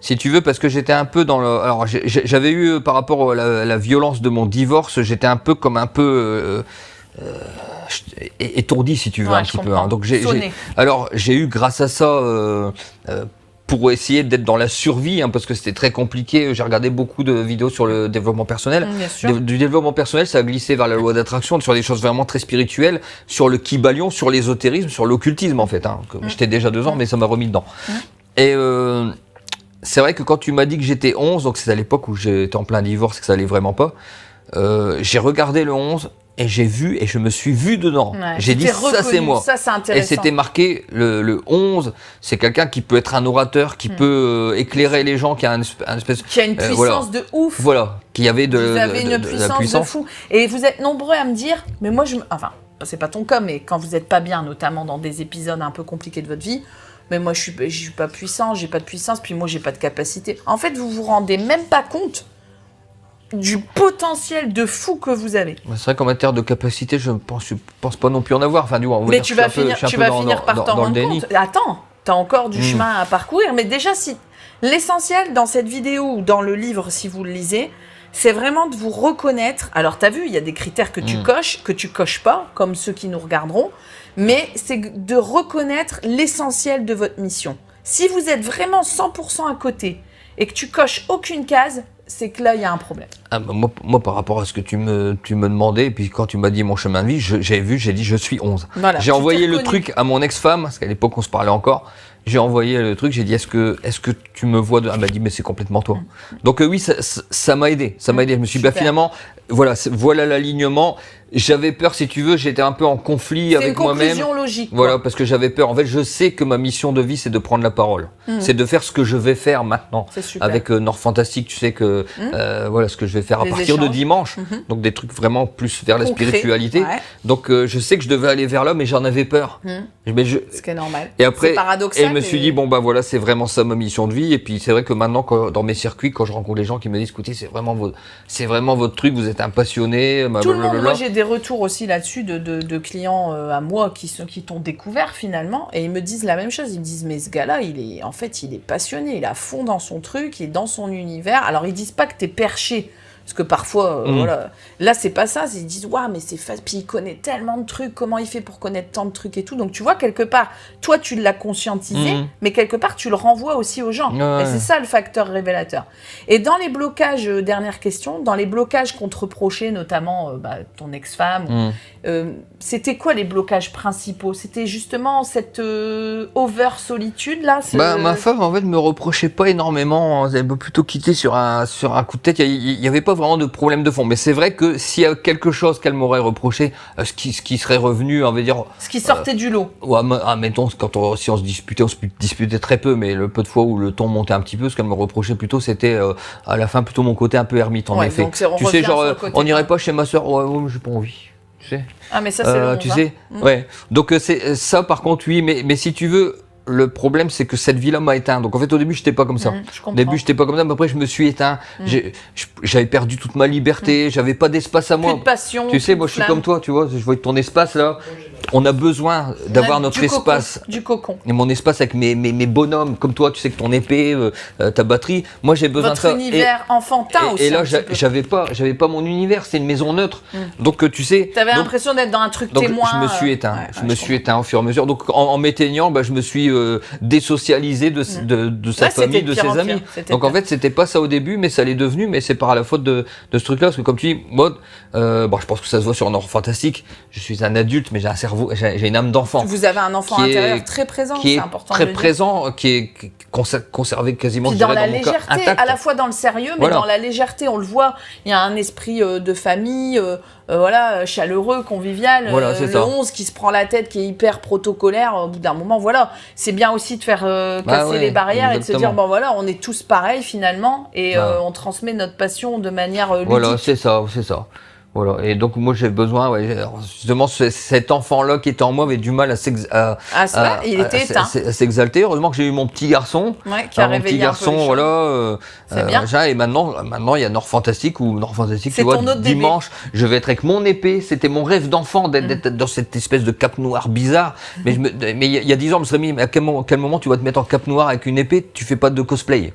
si tu veux, parce que j'étais un peu dans le... Alors, j'avais eu, par rapport à la violence de mon divorce, j'étais un peu comme un peu... étourdi, si tu veux, un petit peu. Hein. Donc, j'ai eu, grâce à ça... pour essayer d'être dans la survie, hein, parce que c'était très compliqué. J'ai regardé beaucoup de vidéos sur le développement personnel. Du développement personnel, ça a glissé vers la loi d'attraction, sur des choses vraiment très spirituelles, sur le Kybalion, sur l'ésotérisme, sur l'occultisme en fait. Hein. J'étais déjà 2 ans, mais ça m'a remis dedans. Et c'est vrai que quand tu m'as dit que j'étais 11, donc c'est à l'époque où j'étais en plein divorce et que ça allait vraiment pas, j'ai regardé le 11 et j'ai vu, et je me suis vu dedans. Ouais, j'ai dit, ça c'est moi. Ça, c'est intéressant. Et c'était marqué, le 11, c'est quelqu'un qui peut être un orateur, qui peut éclairer les gens, qui a un espèce... Qui a une puissance de ouf. Voilà, qui avait vous avez une puissance de fou. Et vous êtes nombreux à me dire, mais moi, enfin, c'est pas ton cas, mais quand vous n'êtes pas bien, notamment dans des épisodes un peu compliqués de votre vie, mais moi, je suis pas puissant, j'ai pas de puissance, puis moi, j'ai pas de capacité. En fait, vous vous rendez même pas compte du potentiel de fou que vous avez. C'est vrai qu'en matière de capacité, je pense pas non plus en avoir. Enfin, du moins, mais tu vas finir par t'en rendre compte. Attends, tu as encore du chemin à parcourir. Mais déjà, si l'essentiel dans cette vidéo ou dans le livre, si vous le lisez, c'est vraiment de vous reconnaître. Alors, tu as vu, il y a des critères que tu coches, que tu coches pas, comme ceux qui nous regarderont. Mais c'est de reconnaître l'essentiel de votre mission. Si vous êtes vraiment 100% à côté et que tu coches aucune case, c'est que là, il y a un problème. Ah bah moi, par rapport à ce que tu me demandais, et puis quand tu m'as dit mon chemin de vie, j'ai dit je suis 11. Voilà, j'ai envoyé le truc à mon ex-femme, parce qu'à l'époque, on se parlait encore. J'ai envoyé le truc, j'ai dit, est-ce que tu me vois Elle m'a dit, mais c'est complètement toi. Donc oui, ça m'a aidé. Ça m'a aidé. Je me suis dit, finalement, voilà l'alignement. J'avais peur, si tu veux, j'étais un peu en conflit avec moi-même. C'est une conclusion logique. Voilà, parce que j'avais peur. En fait, je sais que ma mission de vie, c'est de prendre la parole. C'est de faire ce que je vais faire maintenant. Avec Nord Fantastique, tu sais que voilà ce que je vais faire à partir de dimanche. Donc des trucs vraiment plus vers la spiritualité. Ouais. Donc je sais que je devais aller vers là, mais j'en avais peur. Ce qui est normal. Et après, c'est paradoxal. Et je me suis dit, bon bah voilà, c'est vraiment ça ma mission de vie. Et puis c'est vrai que maintenant, dans mes circuits, quand je rencontre les gens qui me disent, écoutez, c'est vraiment votre truc, vous êtes un passionné. Tout le monde, moi j'ai des retours aussi là-dessus de clients à moi qui t'ont découvert finalement, et ils me disent la même chose. Ils me disent, mais ce gars-là, il est passionné, il est à fond dans son truc, il est dans son univers. Alors ils disent pas que t'es perché, parce que parfois, voilà, là c'est pas ça. Ils disent, waouh, mais c'est facile, puis il connaît tellement de trucs, comment il fait pour connaître tant de trucs et tout. Donc tu vois, quelque part, toi tu l'as conscientisé, mais quelque part tu le renvoies aussi aux gens. Et c'est ça le facteur révélateur. Et dans les blocages, dernière question, dans les blocages qu'on te reprochait, notamment ton ex-femme, c'était quoi les blocages principaux? C'était justement cette over-solitude là? Ma femme en fait me reprochait pas énormément, elle m'a plutôt quitté sur un coup de tête. Il y avait pas vraiment de problème de fond, mais c'est vrai que s'il y a quelque chose qu'elle m'aurait reproché, ce qui serait revenu, on va dire, ce qui sortait du lot. Ouais, mettons, si on se disputait très peu, mais le peu de fois où le ton montait un petit peu, ce qu'elle me reprochait plutôt, c'était à la fin plutôt mon côté un peu ermite en effet. Tu sais, genre on n'irait pas chez ma soeur, ouais, j'ai pas envie. Tu sais. Ah mais ça c'est le tu sais, ouais. Donc c'est ça par contre oui, mais si tu veux. Le problème, c'est que cette vie-là m'a éteint. Donc en fait, au début, j'étais pas comme ça. Au début, j'étais pas comme ça, mais après, je me suis éteint. J'avais perdu toute ma liberté. J'avais pas d'espace à moi. Plus de passion. Tu sais, moi, je suis comme toi, tu vois. Je vois ton espace là. On a besoin d'avoir notre espace. Du cocon. Et mon espace avec mes bonhommes, comme toi, tu sais que ton épée, ta batterie. Moi, j'ai besoin de ça. Votre univers enfantin aussi. Et là, j'avais pas mon univers. C'est une maison neutre. Donc tu sais. T'avais l'impression d'être dans un truc témoin. Je me suis éteint. Je me suis éteint au fur et à mesure. Donc en m'éteignant, je me suis désocialisé de sa famille, de ses amis. Donc en fait, c'était pas ça au début, mais ça l'est devenu. Mais c'est par la faute de ce truc-là, parce que comme tu dis, moi, je pense que ça se voit sur Nord Fantastique. Je suis un adulte, mais j'ai un cerveau, j'ai une âme d'enfant. Vous avez un enfant intérieur très présent, c'est important. Très présent, qui est conservé quasiment. Puis dans la légèreté, à la fois dans le sérieux, mais dans la légèreté, on le voit. Il y a un esprit de famille. Chaleureux, convivial, le 11 qui se prend la tête, qui est hyper protocolaire, au bout d'un moment, voilà. C'est bien aussi de faire casser les barrières et de se dire, on est tous pareils finalement, et on transmet notre passion de manière ludique. Voilà, c'est ça. Voilà. Et donc moi j'ai besoin, alors, justement cet enfant-là qui était en moi avait du mal à il était éteint. s'exalter. Heureusement que j'ai eu mon petit garçon. Ouais, qui a réveillé mon petit garçon, un peu les voilà. C'est bien. Et maintenant il y a Nord Fantastique C'est tu vois, ton autre bébé. dimanche, je vais être avec mon épée. C'était mon rêve d'enfant d'être dans cette espèce de cape noire bizarre. Mais il y a 10 ans, je me serais dit, mais à quel moment tu vas te mettre en cape noire avec une épée? Tu fais pas de cosplay.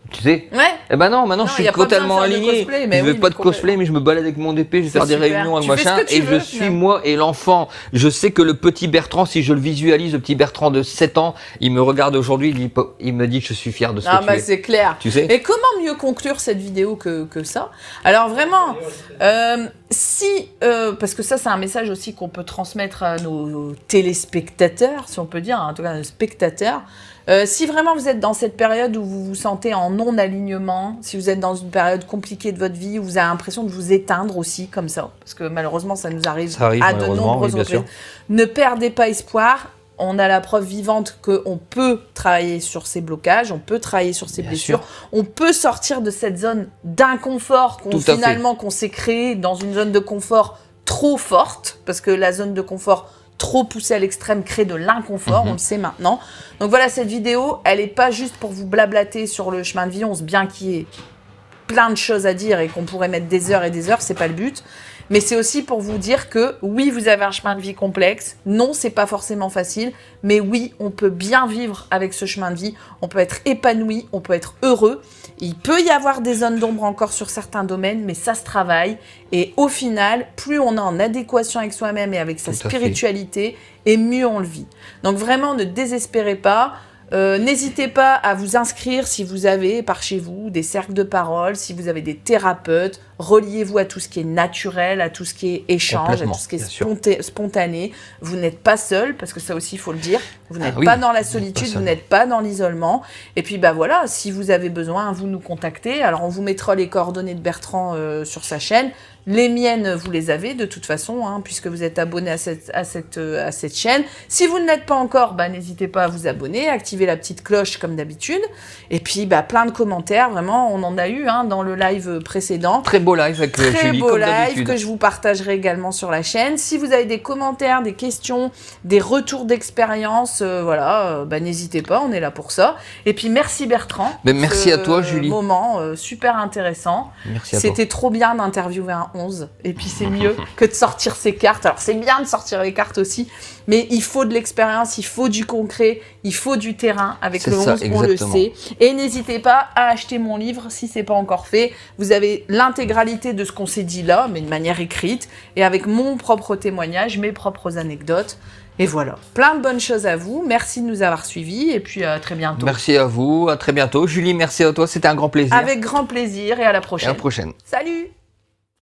Tu sais? Ouais. Eh ben non, maintenant je suis totalement aligné. Je veux pas de cosplay, mais je me balade avec mon épée, je vais faire des réunions avec machin, et je suis moi et l'enfant. Je sais que le petit Bertrand, si je le visualise, le petit Bertrand de 7 ans, il me regarde aujourd'hui, il me dit que je suis fier de ce que tu es. C'est clair. Tu sais? Et comment mieux conclure cette vidéo que ça? Alors vraiment, parce que ça c'est un message aussi qu'on peut transmettre à nos téléspectateurs, si on peut dire, en tout cas nos spectateurs. Si vraiment vous êtes dans cette période où vous vous sentez en non-alignement, si vous êtes dans une période compliquée de votre vie, où vous avez l'impression de vous éteindre aussi, comme ça, parce que malheureusement ça nous arrive à de nombreuses reprises, ne perdez pas espoir. On a la preuve vivante qu'on peut travailler sur ces blocages, on peut travailler sur ces blessures, on peut sortir de cette zone d'inconfort qu'on s'est créé dans une zone de confort trop forte, parce que la zone de confort trop poussée à l'extrême crée de l'inconfort, on le sait maintenant. Donc voilà, cette vidéo, elle n'est pas juste pour vous blablater sur le chemin de vie, on se bien qu'il y ait plein de choses à dire et qu'on pourrait mettre des heures et des heures, c'est pas le but. Mais c'est aussi pour vous dire que oui, vous avez un chemin de vie complexe, non, c'est pas forcément facile, mais oui, on peut bien vivre avec ce chemin de vie, on peut être épanoui, on peut être heureux. Il peut y avoir des zones d'ombre encore sur certains domaines, mais ça se travaille. Et au final, plus on est en adéquation avec soi-même et avec sa spiritualité, et mieux on le vit. Donc vraiment, ne désespérez pas. N'hésitez pas à vous inscrire si vous avez par chez vous des cercles de parole, si vous avez des thérapeutes, reliez-vous à tout ce qui est naturel, à tout ce qui est échange, à tout ce qui est spontané. Vous n'êtes pas seul, parce que ça aussi il faut le dire, vous n'êtes pas dans la solitude, vous n'êtes pas dans l'isolement. Et puis voilà, si vous avez besoin, vous nous contactez. Alors on vous mettra les coordonnées de Bertrand sur sa chaîne. Les miennes, vous les avez de toute façon, puisque vous êtes abonné à cette chaîne. Si vous ne l'êtes pas encore, n'hésitez pas à vous abonner, activer la petite cloche comme d'habitude. Et puis, plein de commentaires, vraiment, on en a eu dans le live précédent. Très beau live avec Julie, Très beau comme live d'habitude. que je vous partagerai également sur la chaîne. Si vous avez des commentaires, des questions, des retours d'expérience, n'hésitez pas, on est là pour ça. Et puis, merci Bertrand. Merci à toi, Julie. Moment super intéressant. Merci à toi. C'était trop bien d'interviewer un 11. Et puis c'est mieux que de sortir ses cartes. Alors c'est bien de sortir les cartes aussi, mais il faut de l'expérience, il faut du concret, il faut du terrain avec le 11, on le sait. Et n'hésitez pas à acheter mon livre si c'est pas encore fait. Vous avez l'intégralité de ce qu'on s'est dit là, mais de manière écrite, et avec mon propre témoignage, mes propres anecdotes. Et voilà, plein de bonnes choses à vous. Merci de nous avoir suivis et puis à très bientôt. Merci à vous, à très bientôt. Julie, merci à toi, c'était un grand plaisir. Avec grand plaisir et à la prochaine. À la prochaine. Salut!